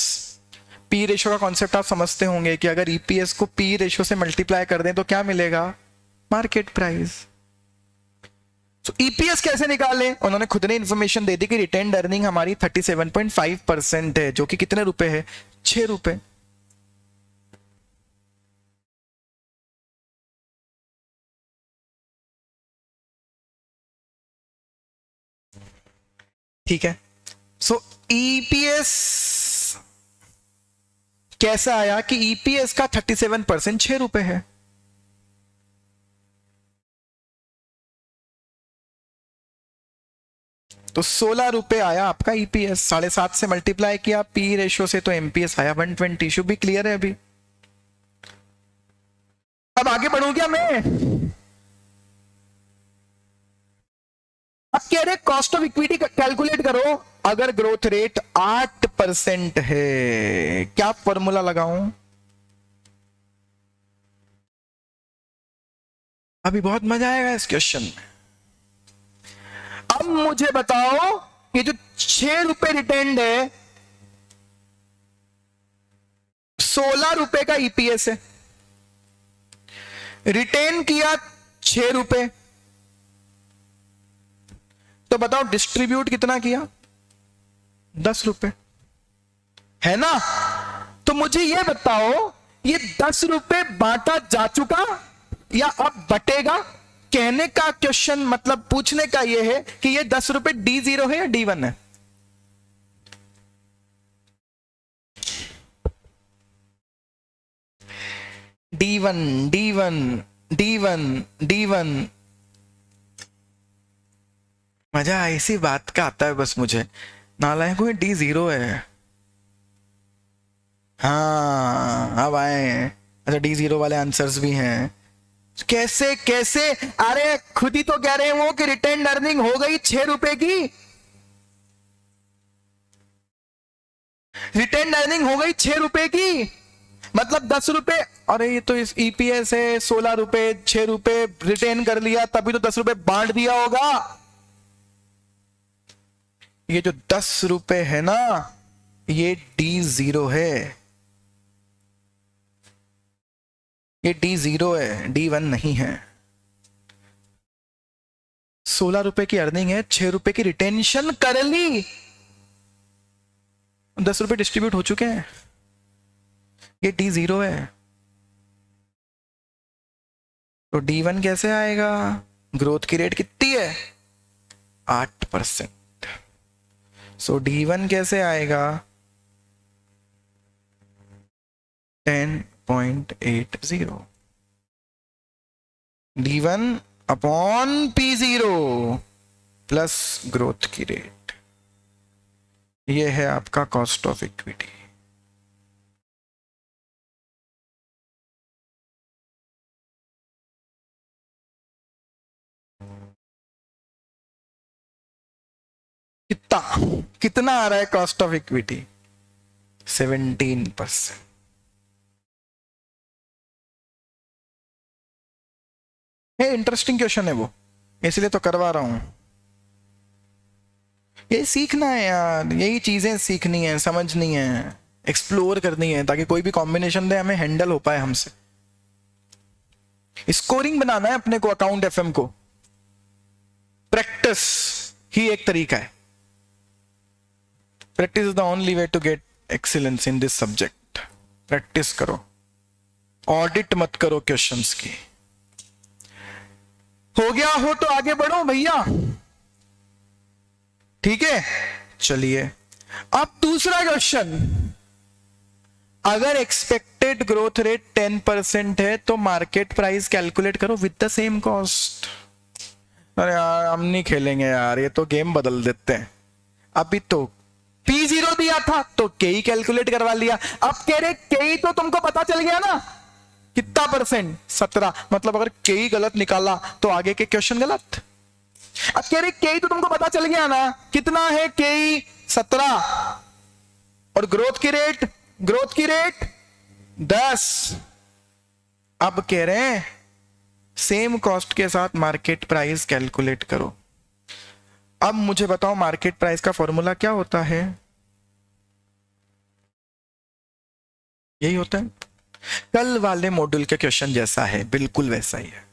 पी रेशियो का कॉन्सेप्ट आप समझते होंगे कि अगर ईपीएस को पी रेशियो से मल्टीप्लाई कर दें तो क्या मिलेगा? Market price. तो ईपीएस कैसे निकालें? उन्होंने खुद ने इंफॉर्मेशन दे दी कि रिटेन्ड अर्निंग हमारी 37.5% है, जो कि कितने रुपए है? 6 रुपए। ठीक है, सो ईपीएस कैसा आया कि ईपीएस का 37% 6 रुपए है। तो 16 रुपए आया आपका ईपीएस, 7.5 से मल्टीप्लाई किया पी रेशियो से, तो एमपीएस आया 120। शुड भी क्लियर है अभी? अब आगे बढ़ूं क्या मैं? अब कह रहे कॉस्ट ऑफ इक्विटी कैलकुलेट करो, अगर ग्रोथ रेट 8% है, क्या फॉर्मूला लगाऊं? अभी बहुत मजा आएगा इस क्वेश्चन में। अब मुझे बताओ, ये जो 6 रुपए रिटेन्ड है, 16 रुपए का ईपीएस है, रिटेन किया 6 रुपए, तो बताओ डिस्ट्रीब्यूट कितना किया? 10 रुपए, है ना? तो मुझे यह बताओ, ये 10 रुपए बांटा जा चुका या अब बटेगा? कहने का क्वेश्चन मतलब पूछने का यह है कि ये 10 रुपए D0 है या D1 है? D1 D1 D1 D1। मजा इसी बात का आता है बस मुझे, नालायकों में D0 है। हाँ अब आए हैं। अच्छा D0 वाले आंसर्स भी हैं। कैसे कैसे? अरे खुद ही तो कह रहे हैं वो कि रिटेन्ड अर्निंग हो गई 6 रुपए की, रिटेन्ड अर्निंग हो गई 6 रुपए की, मतलब 10 रुपए। अरे ये तो इस ईपीएस है 16 रुपए, 6 रुपए रिटेन कर लिया, तभी तो 10 रुपए बांट दिया होगा। ये जो 10 रुपए है ना, ये D0 है, ये D0 है, D1 नहीं है। 16 रुपए की अर्निंग है, 6 रुपए की रिटेंशन कर ली, 10 रुपए डिस्ट्रीब्यूट हो चुके हैं, ये D0 है। तो D1 कैसे आएगा? ग्रोथ की रेट कितनी है? 8%। सो D1 कैसे आएगा? 10.80। D1 upon P0 plus growth की रेट, ये है आपका कॉस्ट ऑफ इक्विटी। कितना कितना आ रहा है कॉस्ट ऑफ इक्विटी? 17%। है इंटरेस्टिंग क्वेश्चन है वो, इसलिए तो करवा रहा हूं। ये सीखना है यार, यही चीजें सीखनी है, समझनी है, एक्सप्लोर करनी है, ताकि कोई भी कॉम्बिनेशन दे हमें हैंडल हो पाए हमसे। स्कोरिंग बनाना है अपने को, अकाउंट एफएम को। प्रैक्टिस ही एक तरीका है। Practice is the only way to get excellence in this subject. Practice करो, ऑडिट मत करो क्वेश्चंस की। हो गया हो तो आगे बढ़ो भैया, ठीक है। चलिए अब दूसरा क्वेश्चन, अगर एक्सपेक्टेड ग्रोथ रेट 10% है तो मार्केट प्राइस कैलकुलेट करो विद द सेम कॉस्ट। अरे यार हम नहीं खेलेंगे यार, ये तो गेम बदल देते हैं। अभी तो P0 दिया था तो KE कैलकुलेट करवा लिया, अब कह रहे KE तो तुमको पता चल गया ना कितना %, 17। मतलब अगर KE गलत निकाला तो आगे के क्वेश्चन गलत। अब कह रहे KE तो तुमको पता चल गया ना कितना है, KE 17 और ग्रोथ की रेट 10। अब कह रहे हैं सेम कॉस्ट के साथ मार्केट प्राइस कैलकुलेट करो। अब मुझे बताओ मार्केट प्राइस का फॉर्मूला क्या होता है? यही होता है, कल वाले मॉड्यूल के क्वेश्चन जैसा है, बिल्कुल वैसा ही है।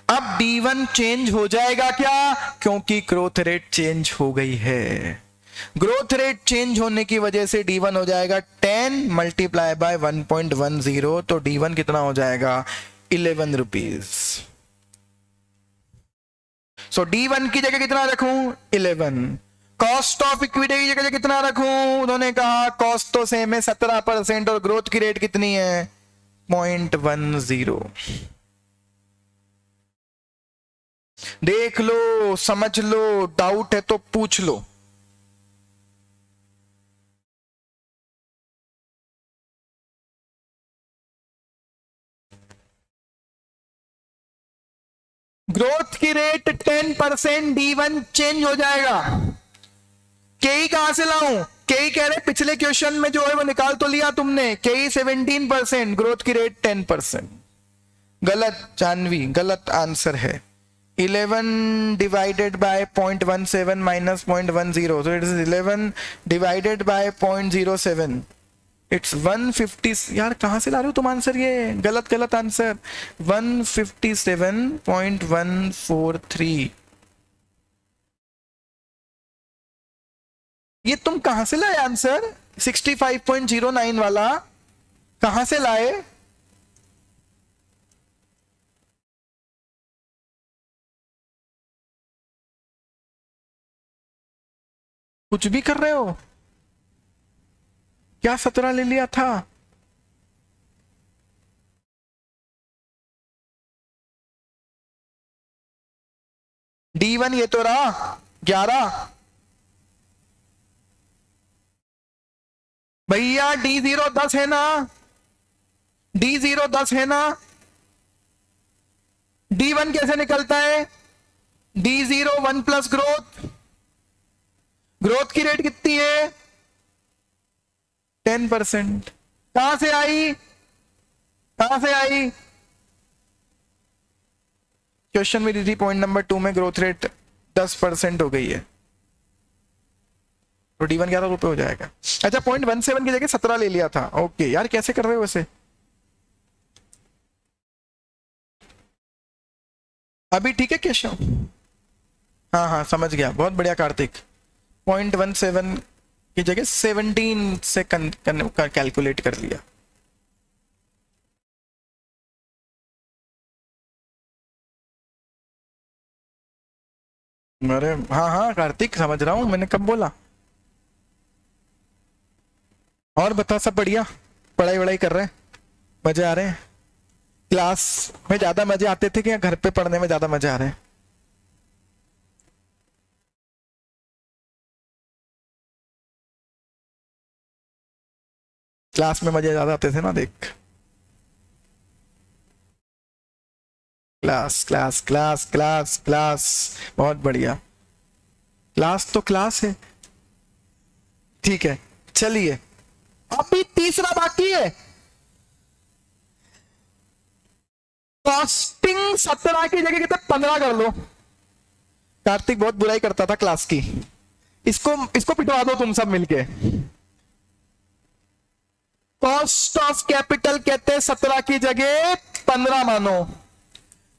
अब D1 चेंज हो जाएगा क्या? क्योंकि ग्रोथ रेट चेंज हो गई है। ग्रोथ रेट चेंज होने की वजह से D1 हो जाएगा 10 मल्टीप्लाई बाय 1.10, तो D1 कितना हो जाएगा? 11 रुपीज। सो D1 की जगह कितना रखूं? 11। कॉस्ट ऑफ इक्विटी की जगह कितना रखूं? उन्होंने कहा कॉस्ट तो सेम है 17% और ग्रोथ की रेट कितनी है? 0.10। देख लो, समझ लो, डाउट है तो पूछ लो। ग्रोथ की रेट 10%, D1 चेंज हो जाएगा। KE कहां से लाऊं? KE कह रहे पिछले क्वेश्चन में जो है वो निकाल तो लिया तुमने, KE 17%, ग्रोथ की रेट 10%। गलत जानवी, गलत आंसर है। 11 divided by 0.17 minus 0.10, so it is 11 divided by 0.07, it's 150। यार कहां से ला रहे हो तुम आंसर? ये गलत आंसर। 157.143। ये तुम कहां से लाए आंसर? 65.09 वाला कहां से लाए? कुछ भी कर रहे हो क्या? 17 ले लिया था। D1 ये तो रहा 11 भैया। D0 10 है ना? D0 10 है ना? D1 कैसे निकलता है? D0 1 प्लस ग्रोथ की रेट कितनी है? 10%। कहां से आई? क्वेश्चन में दी थी पॉइंट नंबर 2 में ग्रोथ रेट 10% हो गई है, तो D1 ₹11 हो जाएगा। अच्छा 0.17 की जगह 17 ले लिया था। ओके यार कैसे कर रहे हो वैसे? अभी ठीक है केशव? हाँ समझ गया, बहुत बढ़िया कार्तिक। 0.17 की जगह 17 से कैलकुलेट कर लिया। अरे हाँ हाँ कार्तिक, समझ रहा हूँ, मैंने कब बोला। और बता, सब बढ़िया? पढ़ाई वढ़ाई कर रहे हैं? मजे आ रहे हैं? क्लास में ज्यादा मजे आते थे कि या घर पे पढ़ने में ज्यादा मजे आ रहे हैं? क्लास में मजे ज्यादा आते थे ना, देख। Class class class class class, बहुत बढ़िया। क्लास तो क्लास है। ठीक है, चलिए, अभी तीसरा बाकी है। कॉस्टिंग 17 की जगह कितने 15 कर लो। कार्तिक बहुत बुराई करता था क्लास की, इसको इसको पिटवा दो तुम सब मिलके। कॉस्ट ऑफ कैपिटल कहते हैं 17 की जगह 15 मानो,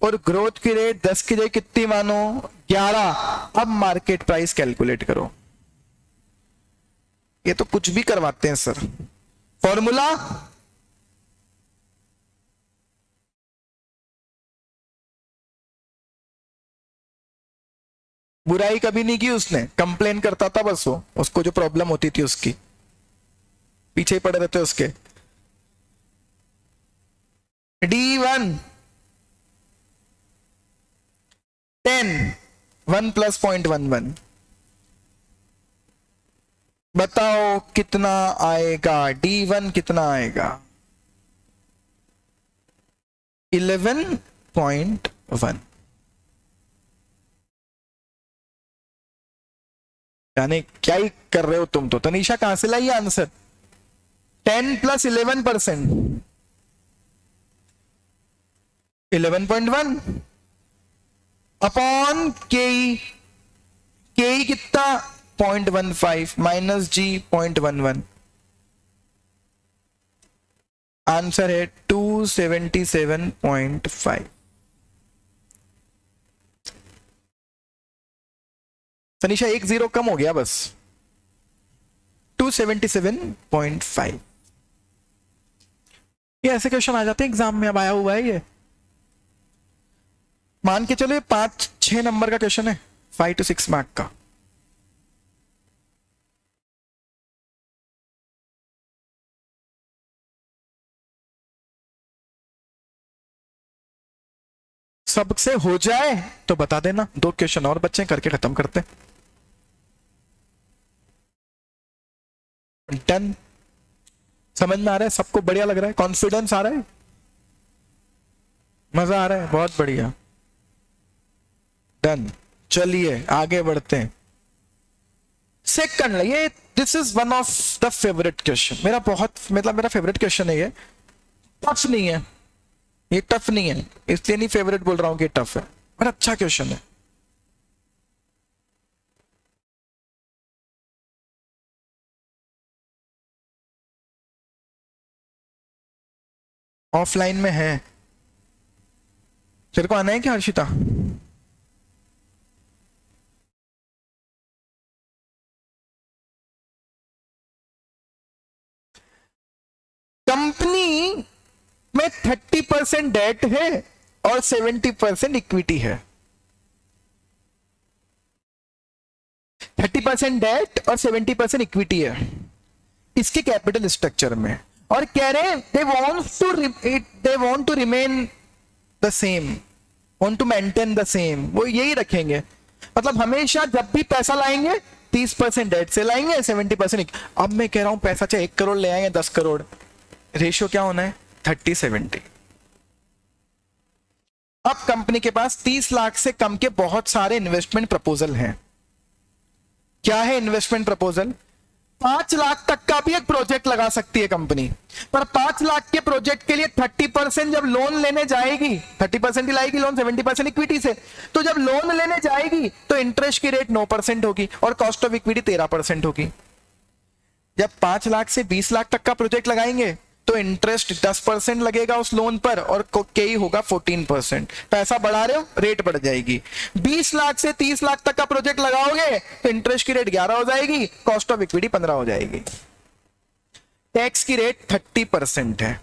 और ग्रोथ की रेट 10 की जगह कितनी मानो, 11। अब मार्केट प्राइस कैलकुलेट करो। ये तो कुछ भी करवाते हैं सर। फॉर्मूला, बुराई कभी नहीं की उसने, कंप्लेन करता था बस, वो उसको जो प्रॉब्लम होती थी उसकी, पीछे ही पड़े रहते उसके। D1 10, 1 प्लस 0.11, बताओ कितना आएगा? D1 कितना आएगा? 11.1। यानी क्या ही कर रहे हो तुम तो। तनीषा कहां से लाई आंसर? 10 प्लस 11%, 11.1 अपॉन के। के कितना? 0.15 माइनस जी 0.11। आंसर है 277.5। तनिषा एक जीरो कम हो गया बस, 277.5। ये ऐसे क्वेश्चन आ जाते हैं एग्जाम में, अब आया हुआ है ये। मान के चलो ये 5-6 नंबर का क्वेश्चन है, 5 to 6 मार्क का। सबसे हो जाए तो बता देना, 2 क्वेश्चन और बच्चे करके खत्म करते। डन। समझ में आ रहा है? सबको बढ़िया लग रहा है? कॉन्फिडेंस आ रहा है? मजा आ रहा है? बहुत बढ़िया। डन, चलिए आगे बढ़ते हैं। सेकंड, ये this is one of the favourite question मेरा, बहुत मतलब मेरा फेवरेट क्वेश्चन है ये। टफ नहीं है ये, टफ नहीं है, इसलिए नहीं फेवरेट बोल रहा हूं कि टफ है, पर अच्छा क्वेश्चन है। ऑफलाइन में है, तेरे को आना है क्या हर्षिता? कंपनी में 30% डेट है और 70% इक्विटी है। 30% डेट और 70% इक्विटी है इसके कैपिटल स्ट्रक्चर में, और कह रहे हैं they want to remain the same, want to maintain the same, वो यही रखेंगे। मतलब हमेशा जब भी पैसा लाएंगे 30% डेट से लाएंगे, 70%। अब मैं कह रहा हूं पैसा चाहे 1 करोड़ ले आएंगे 10 करोड़, रेशियो क्या होना है? 30-70। अब कंपनी के पास 30 लाख से कम के बहुत सारे इन्वेस्टमेंट प्रपोजल हैं। क्या है इन्वेस्टमेंट प्रपोजल? 5 लाख तक का भी एक प्रोजेक्ट लगा सकती है कंपनी, पर 5 लाख के प्रोजेक्ट के लिए 30% जब लोन लेने जाएगी, 30% ही लाएगी लोन, 70% इक्विटी से, तो जब लोन लेने जाएगी तो इंटरेस्ट की रेट 9% होगी और कॉस्ट ऑफ इक्विटी 13% होगी। जब 5 लाख से 20 लाख तक का प्रोजेक्ट लगाएंगे तो इंटरेस्ट 10% लगेगा उस लोन पर और के होगा 14%। पैसा बढ़ा रहे हो, रेट बढ़ जाएगी। 20 लाख से 30 लाख तक का प्रोजेक्ट लगाओगे तो इंटरेस्ट की रेट 11 हो जाएगी, कॉस्ट ऑफ इक्विटी 15 हो जाएगी। टैक्स की रेट 30% है।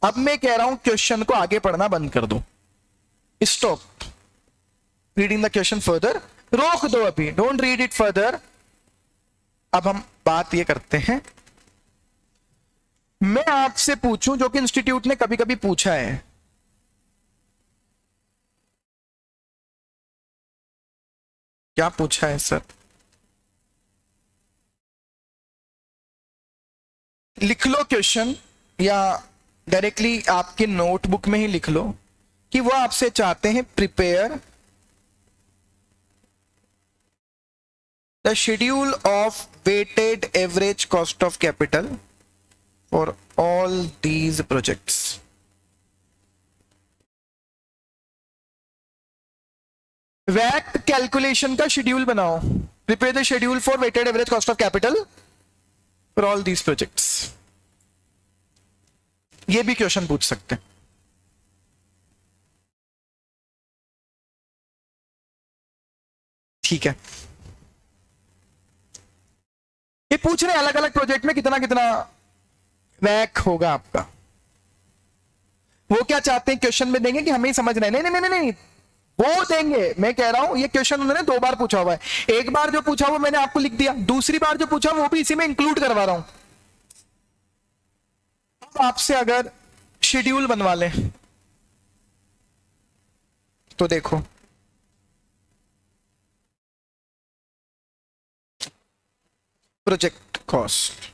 अब मैं कह रहा हूं क्वेश्चन को आगे पढ़ना बंद कर दो, stop reading the question further, रोक दो अभी, डोंट रीड इट फर्दर। अब हम बात ये करते हैं, मैं आपसे पूछूं जो कि इंस्टीट्यूट ने कभी कभी पूछा है, क्या पूछा है सर? लिख लो क्वेश्चन, या डायरेक्टली आपके नोटबुक में ही लिख लो कि वो आपसे चाहते हैं prepare the schedule of weighted average cost of capital for all these projects. वैट कैलकुलेशन का शेड्यूल बनाओ, prepare the schedule for weighted average cost of capital for all these projects. ये भी क्वेश्चन पूछ सकते हैं। ठीक है, ये पूछ रहे हैं अलग अलग प्रोजेक्ट में कितना कितना वैक होगा आपका। वो क्या चाहते हैं क्वेश्चन में देंगे कि हमें ही समझना है? नहीं नहीं नहीं नहीं, वो देंगे। मैं कह रहा हूं ये क्वेश्चन उन्होंने 2 बार पूछा हुआ है, एक बार जो पूछा वो मैंने आपको लिख दिया, दूसरी बार जो पूछा वो भी इसी में इंक्लूड करवा रहा हूं। अब आपसे अगर शेड्यूल बनवा लें तो देखो, प्रोजेक्ट कॉस्ट,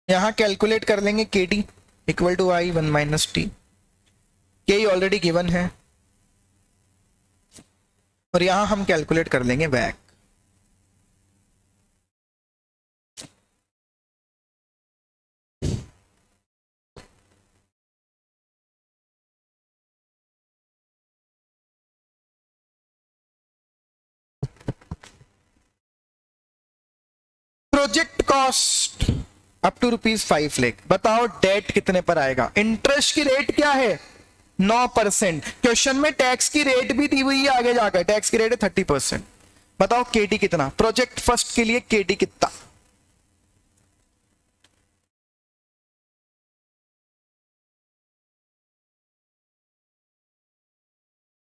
यहां कैलकुलेट कर लेंगे KD equal to I 1 minus T, K already given है, और यहां हम कैलकुलेट कर लेंगे वैक। Project cost up to ₹5 lakh. बताओ डेट कितने पर आएगा? इंटरेस्ट की रेट क्या है? 9%। क्वेश्चन में टैक्स की रेट भी दी हुई है आगे जाकर, टैक्स की रेट है 30%। बताओ केडी कितना? प्रोजेक्ट फर्स्ट के लिए केडी कितना?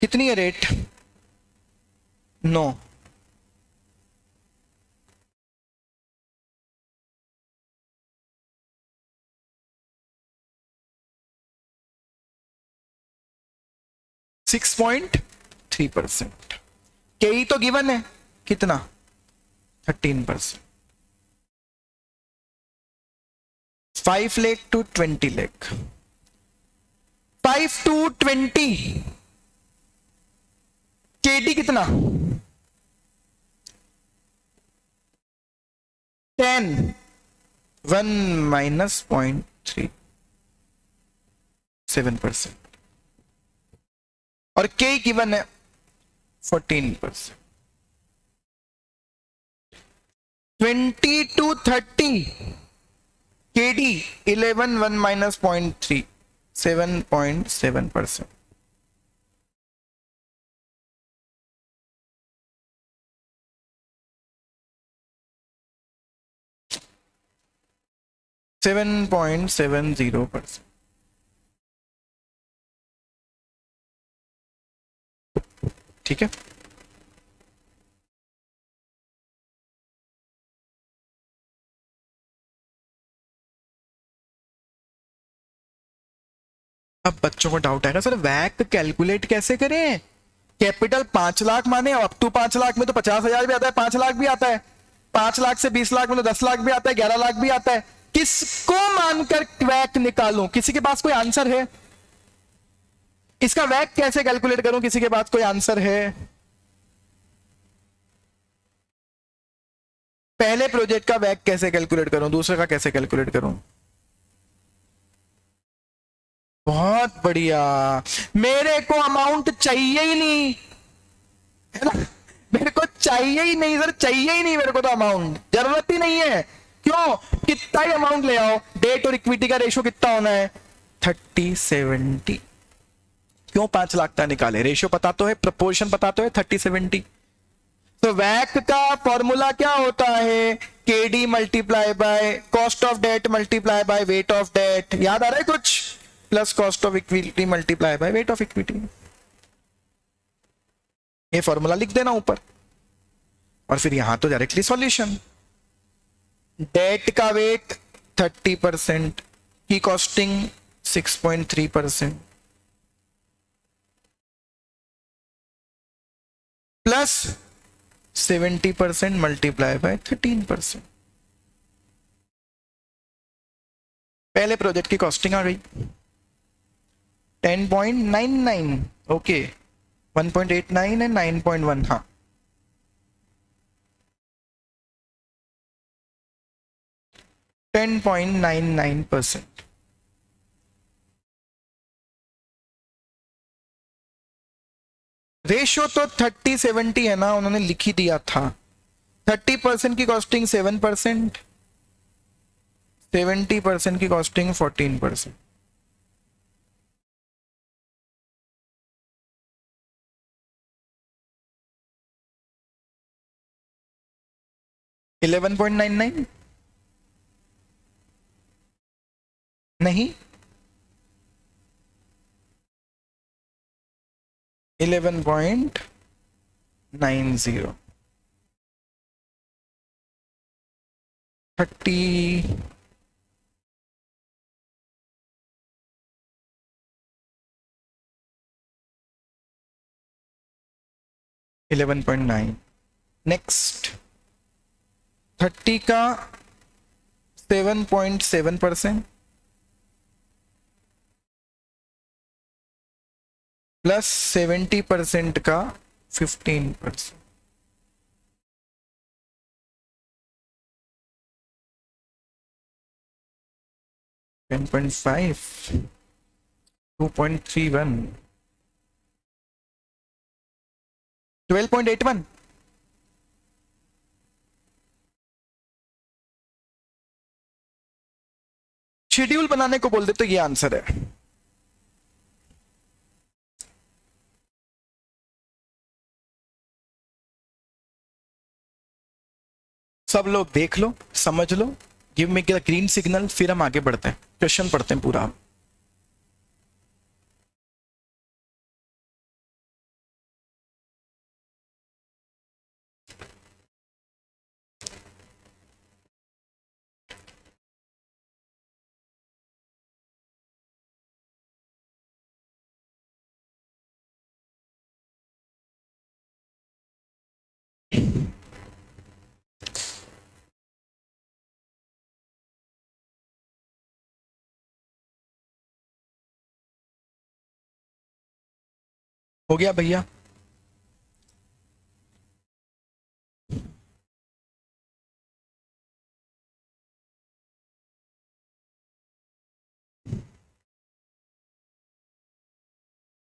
कितनी है रेट? 9। %6.3%। के तो गिवन है कितना? 13%। 5 lakh to 20 lakh, 5 to 20, KD कितना? 10, 1 माइनस 0.3, 7%। और के गिवन है 14%। 20 to 30, केडी 11, 1 माइनस 0.3, 7.7%। %7.70। ठीक है, अब बच्चों को डाउट आएगा, सर वैक कैलकुलेट कैसे करें? कैपिटल 5 लाख माने, अप टू 5 लाख में तो 50,000 भी आता है, 5 लाख भी आता है, 5 लाख से 20 लाख में तो 10 लाख भी आता है, 11 लाख भी आता है। किसको मानकर वैक निकालूं? किसी के पास कोई आंसर है? इसका वैक कैसे कैलकुलेट करूं? किसी के पास कोई आंसर है? पहले प्रोजेक्ट का वैक कैसे कैलकुलेट करूं, दूसरे का कैसे कैलकुलेट करूं? बहुत बढ़िया, मेरे को अमाउंट चाहिए ही नहीं, है ना? मेरे को चाहिए ही नहीं सर, चाहिए ही नहीं मेरे को तो अमाउंट, जरूरत ही नहीं है। क्यों? कितना ही अमाउंट ले आओ, डेट और इक्विटी का रेशो कितना होना है? 30-70। क्यों 5 लाख का निकाले? रेशियो पता तो है, प्रोपोर्शन पता तो है, 30-70। तो वैक का फॉर्मूला क्या होता है? KD multiply by cost of debt multiply by weight of debt. याद आ रहा है कुछ? Plus cost of equity multiply by weight of equity. ये फॉर्मूला लिख देना ऊपर और फिर यहां तो डायरेक्टली सॉल्यूशन। डेट का वेट 30% की कॉस्टिंग 6.3% प्लस 70% मल्टीप्लाई बाय 13%। पहले प्रोजेक्ट की कॉस्टिंग आ गई 10.99, ओके 1.89 एंड 9.1, हाँ 10.99%। रेशियो तो 30-70 है ना, उन्होंने लिख ही दिया था। 30% की कॉस्टिंग 7%, 70% की कॉस्टिंग 14%। $11.99 नहीं, 11.90, 30, $11.9। नेक्स्ट 30 का 7.7% प्लस 70% का 15%। $10.5, 2.31, 12.81। शेड्यूल बनाने को बोल दे तो ये आंसर है। सब लोग देख लो, समझ लो, give me the green signal, फिर हम आगे बढ़ते हैं, क्वेश्चन पढ़ते हैं पूरा। हो गया भैया?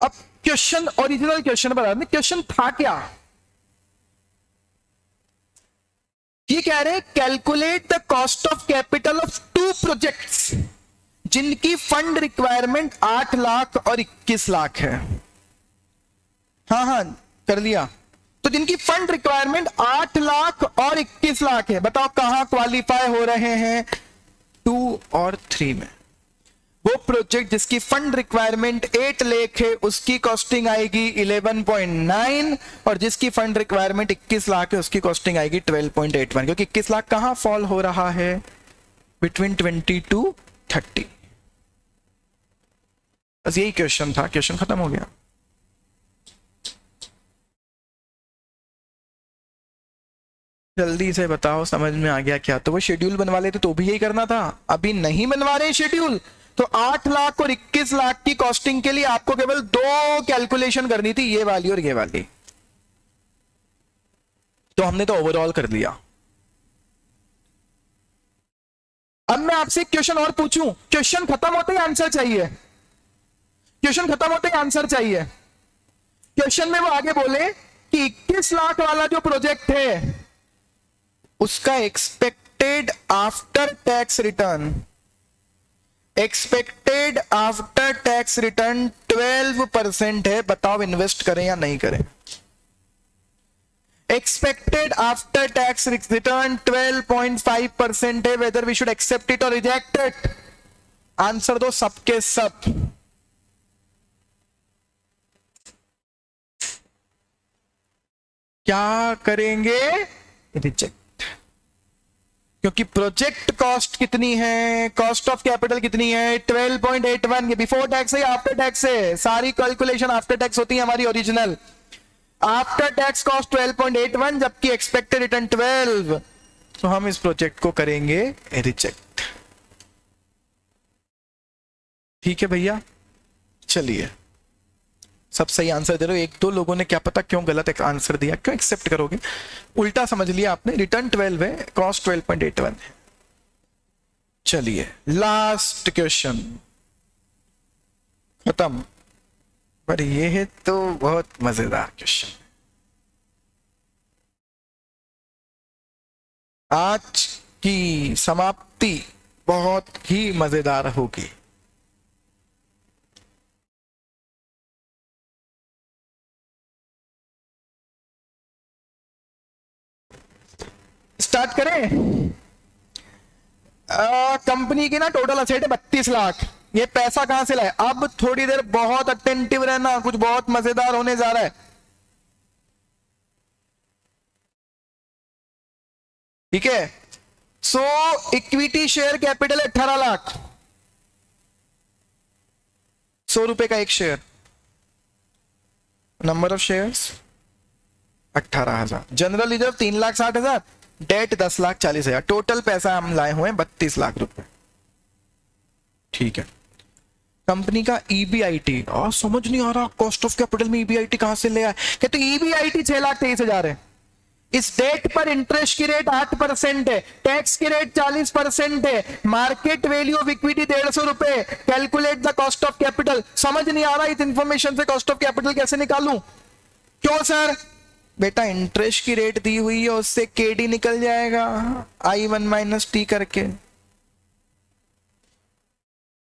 अब क्वेश्चन, ओरिजिनल क्वेश्चन पर आते हैं। क्वेश्चन था क्या? ये कह रहे हैं calculate the cost of capital of 2 projects जिनकी फंड रिक्वायरमेंट 8 लाख और 21 लाख है। हाँ हाँ कर लिया। तो जिनकी फंड रिक्वायरमेंट 8 लाख और 21 लाख है, बताओ कहां क्वालिफाई हो रहे हैं? 2 और 3 में। वो प्रोजेक्ट जिसकी फंड रिक्वायरमेंट 8 लाख है उसकी कॉस्टिंग आएगी 11.9 और जिसकी फंड रिक्वायरमेंट 21 लाख है उसकी कॉस्टिंग आएगी 12.81, क्योंकि 21 लाख कहां फॉल हो रहा है? Between 20 to 30। बस यही क्वेश्चन था, क्वेश्चन खत्म हो गया। जल्दी से बताओ समझ में आ गया क्या? तो वो शेड्यूल बनवा लेते तो भी यही करना था, अभी नहीं बनवा रहे शेड्यूल। तो 8 लाख और 21 लाख की कॉस्टिंग के लिए आपको केवल 2 कैलकुलेशन करनी थी, ये वाली और ये वाली। तो हमने तो ओवरऑल कर लिया। अब मैं आपसे एक क्वेश्चन और पूछूं, क्वेश्चन खत्म होते ही आंसर चाहिए, क्वेश्चन खत्म होते ही आंसर चाहिए। क्वेश्चन में वो आगे बोले कि 21 लाख वाला जो प्रोजेक्ट है उसका expected after tax return, expected after tax return 12% है। बताओ इन्वेस्ट करें या नहीं करें? एक्सपेक्टेड आफ्टर टैक्स रिटर्न 12.5% है। Whether we should accept it और रिजेक्ट इट? आंसर दो सबके सब। क्या करेंगे? रिजेक्ट। क्योंकि प्रोजेक्ट कॉस्ट कितनी है, कॉस्ट ऑफ कैपिटल कितनी है? 12.81। ये बिफोर टैक्स है, आफ्टर टैक्स है? सारी कैलकुलेशन आफ्टर टैक्स होती है हमारी ओरिजिनल। आफ्टर टैक्स कॉस्ट 12.81, जबकि एक्सपेक्टेड रिटर्न 12। तो हम इस प्रोजेक्ट को करेंगे रिजेक्ट। ठीक है भैया, चलिए सब सही आंसर दे रहे हो। एक दो लोगों ने क्या पता क्यों गलत आंसर दिया, क्यों एक्सेप्ट करोगे? उल्टा समझ लिया आपने। रिटर्न 12 है, कॉस्ट 12.81 है। चलिए लास्ट क्वेश्चन, खत्म। पर ये है तो बहुत मजेदार क्वेश्चन। आज की समाप्ति बहुत ही मजेदार होगी। स्टार्ट करें? कंपनी की ना टोटल असेट है 32 लाख। ये पैसा कहां से लाए? अब थोड़ी देर बहुत अटेंटिव रहना, कुछ बहुत मजेदार होने जा रहा है। ठीक है, so equity share capital 18 lakh, 100 रुपए का एक शेयर। Number of shares 18,000। General reserve 3,60,000। Debt 10,40,000। Total पैसा हम लाए हुए हैं 32 लाख रुपए। ठीक है, कंपनी का ईबीआईटी, और समझ नहीं आ रहा कॉस्ट ऑफ कैपिटल में ईबीआईटी कहां से ले आए। कहते ईबीआईटी 6,23,000 है। इस डेट पर इंटरेस्ट की रेट 8% है, टैक्स की रेट 40% है, मार्केट वैल्यू ऑफ इक्विटी 150 रुपए। Calculate the cost of capital. समझ नहीं आ रहा इस इंफॉर्मेशन से कॉस्ट ऑफ कैपिटल कैसे निकालूं? क्यों सर? बेटा इंटरेस्ट की रेट दी हुई है, उससे केडी निकल जाएगा, I1 - T करके।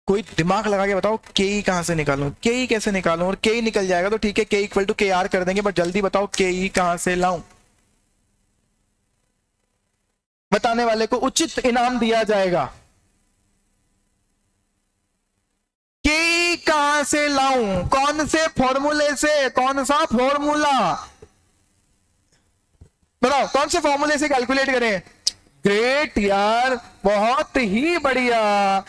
कोई दिमाग लगा के बताओ के कहां से निकालूं, के कैसे निकालूं? और के निकल जाएगा तो ठीक है, के इक्वल टू के आर कर देंगे, बट जल्दी बताओ के कहां से लाऊं? बताने वाले को उचित इनाम दिया जाएगा। के कहां से लाऊं? कौन से फॉर्मूले से? कौन सा फॉर्मूला बताओ, कौन से फॉर्मूले से कैलकुलेट करें? ग्रेट यार, बहुत ही बढ़िया,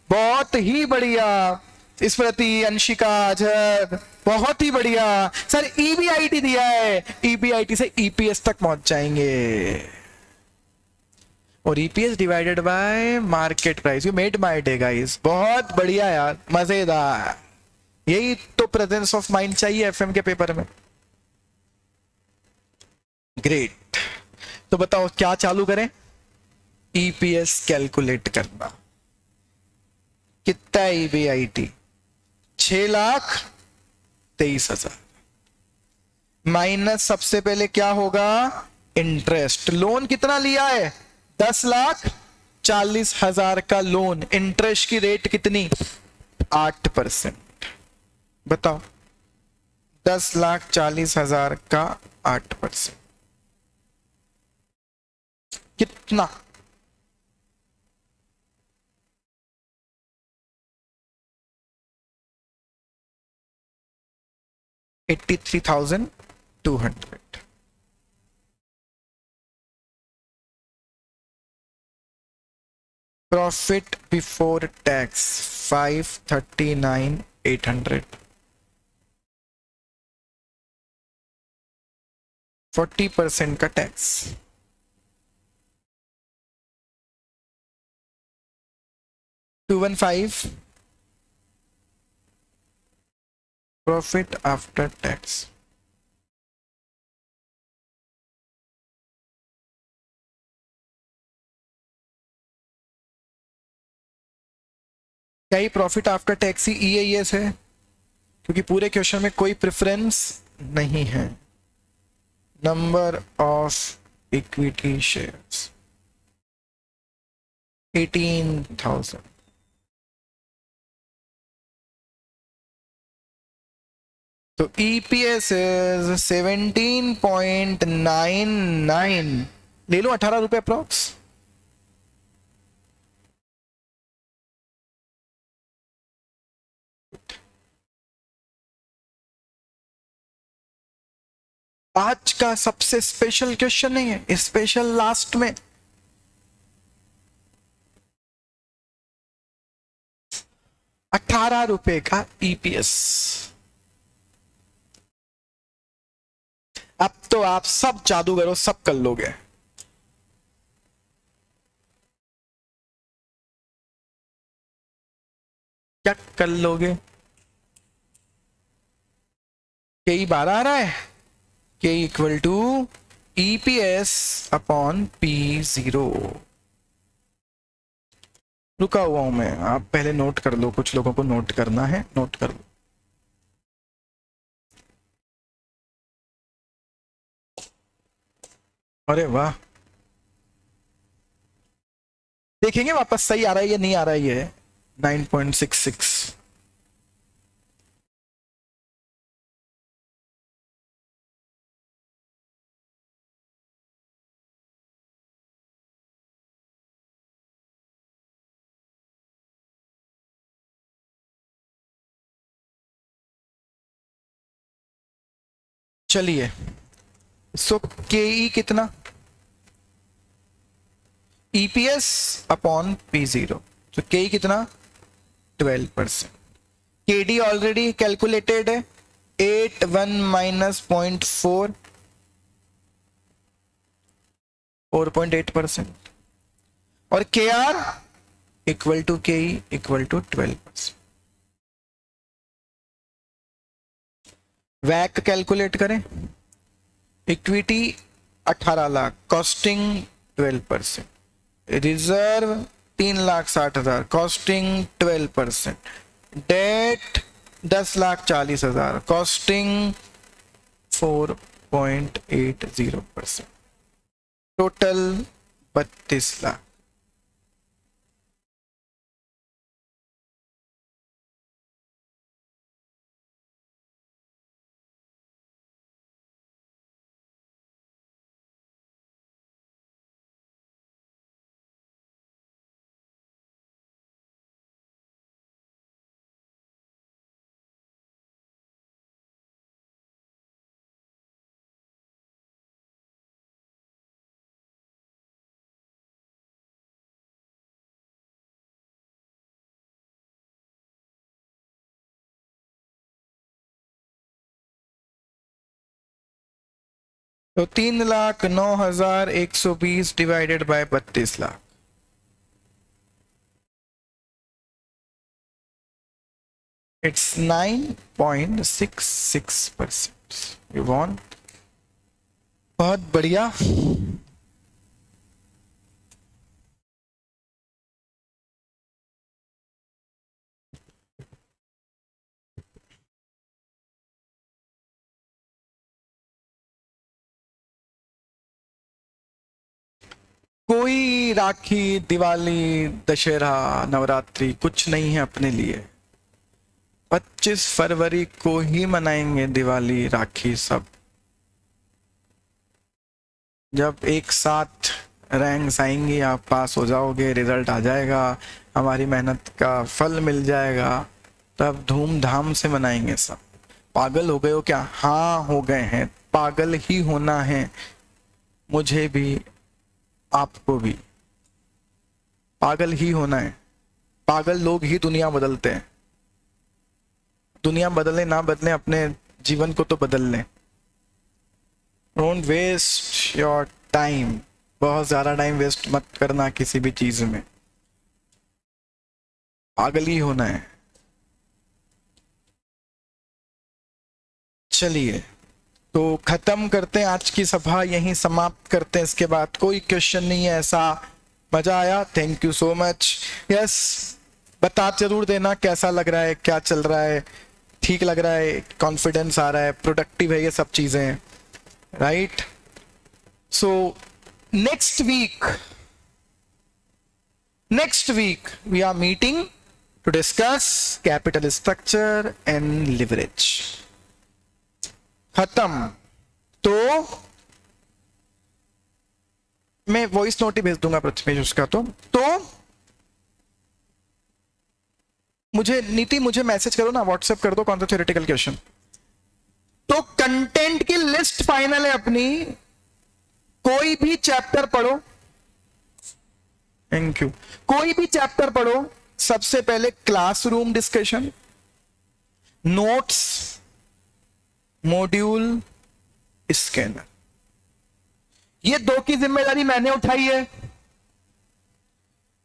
बहुत ही बढ़िया। स्मृति, अंशिका, अजहर, बहुत ही बढ़िया। सर ईबीआईटी दिया है, ईबीआईटी से ईपीएस तक पहुंच जाएंगे, और EPS divided by market price. You made my day guys, बहुत बढ़िया यार, मजेदार। यही तो प्रेजेंस ऑफ माइंड चाहिए एफएम के पेपर में। ग्रेट। तो बताओ क्या चालू करें? ईपीएस कैलकुलेट करना। कितना ईबीआईटी? 6,23,000 माइनस सबसे पहले क्या होगा? इंटरेस्ट। लोन कितना लिया है? 10,40,000 का लोन। इंटरेस्ट की रेट कितनी? 8%। बताओ, 10,40,000 का 8% कितना? $83,200। Profit before tax 539,800। 40% का टैक्स। 215 profit after tax. क्या ही प्रॉफिट आफ्टर टैक्स ही ईएस है? क्योंकि पूरे क्वेश्चन में कोई प्रेफरेंस नहीं है। Number of equity shares 18,000। तो ईपीएस इज 17.99। ले लो 18 रुपए अप्रॉक्स। आज का सबसे स्पेशल क्वेश्चन नहीं है, स्पेशल लास्ट में। 18 रुपए का ईपीएस। अब तो आप सब जादूगरों सब कर लोगे। क्या कर लोगे? के 12 आ रहा है, के equal to EPS upon P0। रुका हुआ हूं मैं, आप पहले नोट कर लो, कुछ लोगों को नोट करना है, नोट कर लो। अरे वाह, देखेंगे वापस सही आ रहा है या नहीं आ रहा है ये। 9.66। चलिए, सो के ई कितना, ईपीएस अपॉन P0, तो के ई कितना 12%। के डी ऑलरेडी कैलकुलेटेड है, 81 माइनस 0.4, 4.8%। और के are equal to K E equal to 12%। वैक कैलकुलेट करें, equity 18 lakh, costing 12%, reserve 3,60,000, costing 12%, debt 10,40,000, costing 4.80%, total 32 lakh. तो 3,09,120 divided by 32 lakh, it's 9.66%। You want, बहुत बढ़िया। कोई राखी, दिवाली, दशहरा, नवरात्रि कुछ नहीं है अपने लिए। 25 फरवरी को ही मनाएंगे दिवाली, राखी सब। जब एक साथ रैंक्स आएंगी, आप पास हो जाओगे, रिजल्ट आ जाएगा, हमारी मेहनत का फल मिल जाएगा, तब धूमधाम से मनाएंगे सब। पागल हो गए हो क्या? हाँ हो गए हैं, पागल ही होना है, मुझे भी आपको भी पागल ही होना है। पागल लोग ही दुनिया बदलते हैं। दुनिया बदले ना बदले, अपने जीवन को तो बदल लें। डोंट वेस्ट योर टाइम, बहुत ज्यादा टाइम वेस्ट मत करना किसी भी चीज में, पागल ही होना है। चलिए, तो खत्म करते हैं आज की सभा, यहीं समाप्त करते हैं। इसके बाद कोई क्वेश्चन नहीं है ऐसा। मजा आया, thank you so much. Yes, बता जरूर देना कैसा लग रहा है, क्या चल रहा है, ठीक लग रहा है, कॉन्फिडेंस आ रहा है, प्रोडक्टिव है, ये सब चीजें, right. So next week we are meeting to discuss capital structure and leverage. खत्म। तो मैं वॉइस नोट ही भेज दूंगा प्रथमेश उसका। तो मुझे नीति, मुझे मैसेज करो ना, व्हाट्सएप कर दो कौन सा थ्योरेटिकल क्वेश्चन। तो कंटेंट की लिस्ट फाइनल है अपनी, कोई भी चैप्टर पढ़ो, थैंक यू, कोई भी चैप्टर पढ़ो, सबसे पहले classroom discussion, notes, module, scanner, ये 2 की जिम्मेदारी मैंने उठाई है।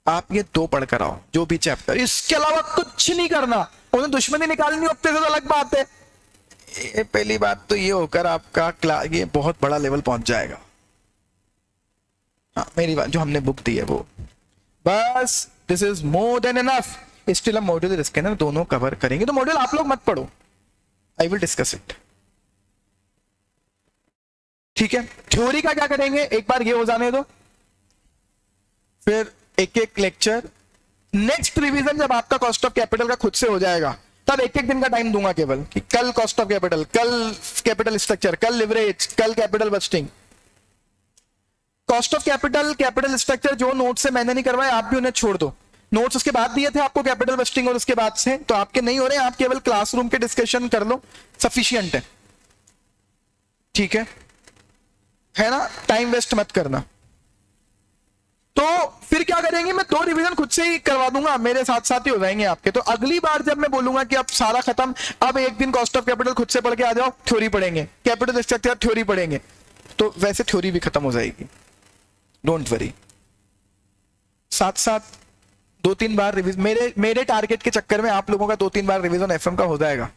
आप ये 2 पढ़कर आओ, जो भी चैप्टर, इसके अलावा कुछ नहीं करना। उन्हें दुश्मनी निकालनी होती है तो अलग बात है। ये पहली बात तो ये होकर आपका ये बहुत बड़ा लेवल पहुंच जाएगा। हाँ, मेरी बात जो हमने बुक दी है वो बस, this is more than enough. Still हम मॉड्यूल स्कैनर दोनों कवर करेंगे, तो मॉड्यूल आप लोग मत पढ़ो, आई विल डिस्कस इट। ठीक है, थ्योरी का क्या करेंगे, एक बार ये हो जाने दो, फिर एक एक लेक्चर। नेक्स्ट रिवीजन जब आपका कॉस्ट ऑफ कैपिटल का खुद से हो जाएगा, तब एक एक दिन का टाइम दूंगा केवल, कि कल कॉस्ट ऑफ कैपिटल, कल कैपिटल स्ट्रक्चर, कल लिवरेज, कल capital budgeting. Cost of capital, capital structure जो नोट से मैंने नहीं करवाए, आप भी उन्हें छोड़ दो। नोट्स उसके बाद दिए थे आपको कैपिटल बस्टिंग और उसके बाद से, तो आपके नहीं हो रहे, आप केवल क्लासरूम के डिस्कशन कर लो, सफिशिएंट है। ठीक है ना, टाइम वेस्ट मत करना। तो फिर क्या करेंगे, मैं 2 रिवीजन खुद से ही करवा दूंगा, मेरे साथ साथ ही हो जाएंगे आपके। तो अगली बार जब मैं बोलूंगा कि अब सारा खत्म, अब एक दिन कॉस्ट ऑफ कैपिटल खुद से पढ़ के आ जाओ, थ्योरी पढ़ेंगे, कैपिटल स्ट्रक्चर थ्योरी पढ़ेंगे, तो वैसे थ्योरी भी खत्म हो जाएगी, डोंट वरी। साथ साथ 2-3 बार रिवीजन, मेरे टारगेट के चक्कर में आप लोगों का 2-3 बार रिवीजन एफएम का हो जाएगा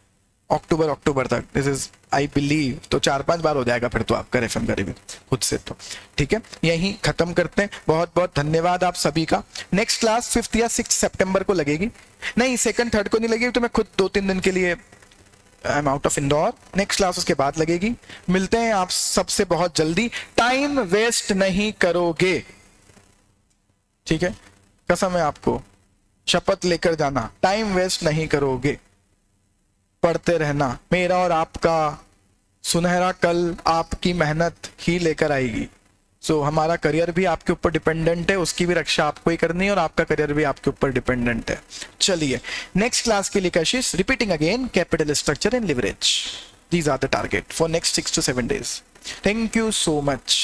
अक्टूबर तक। दिस इज आई बिलीव, तो 4-5 बार हो जाएगा फिर तो आपका एफएम का रिवीजन खुद से। तो ठीक है, यहीं खत्म करते हैं। बहुत बहुत धन्यवाद आप सभी का। नेक्स्ट क्लास 5 या 6 सितंबर को लगेगी, नहीं 2nd 3rd को नहीं लगेगी, तो मैं खुद 2-3 दिन के लिए I am out of Indore. Next class उसके बाद लगेगी। मिलते हैं आप सबसे बहुत जल्दी। टाइम वेस्ट नहीं करोगे, ठीक है, कसम है आपको, शपथ लेकर जाना, टाइम वेस्ट नहीं करोगे, पढ़ते रहना। मेरा और आपका सुनहरा कल आपकी मेहनत ही लेकर आएगी। सो हमारा करियर भी आपके ऊपर डिपेंडेंट है, उसकी भी रक्षा आपको ही करनी है, और आपका करियर भी आपके ऊपर डिपेंडेंट है। चलिए, नेक्स्ट क्लास के लिए Kashish repeating again capital structure and leverage, these are the target for next 6 to 7 days. Thank you so much.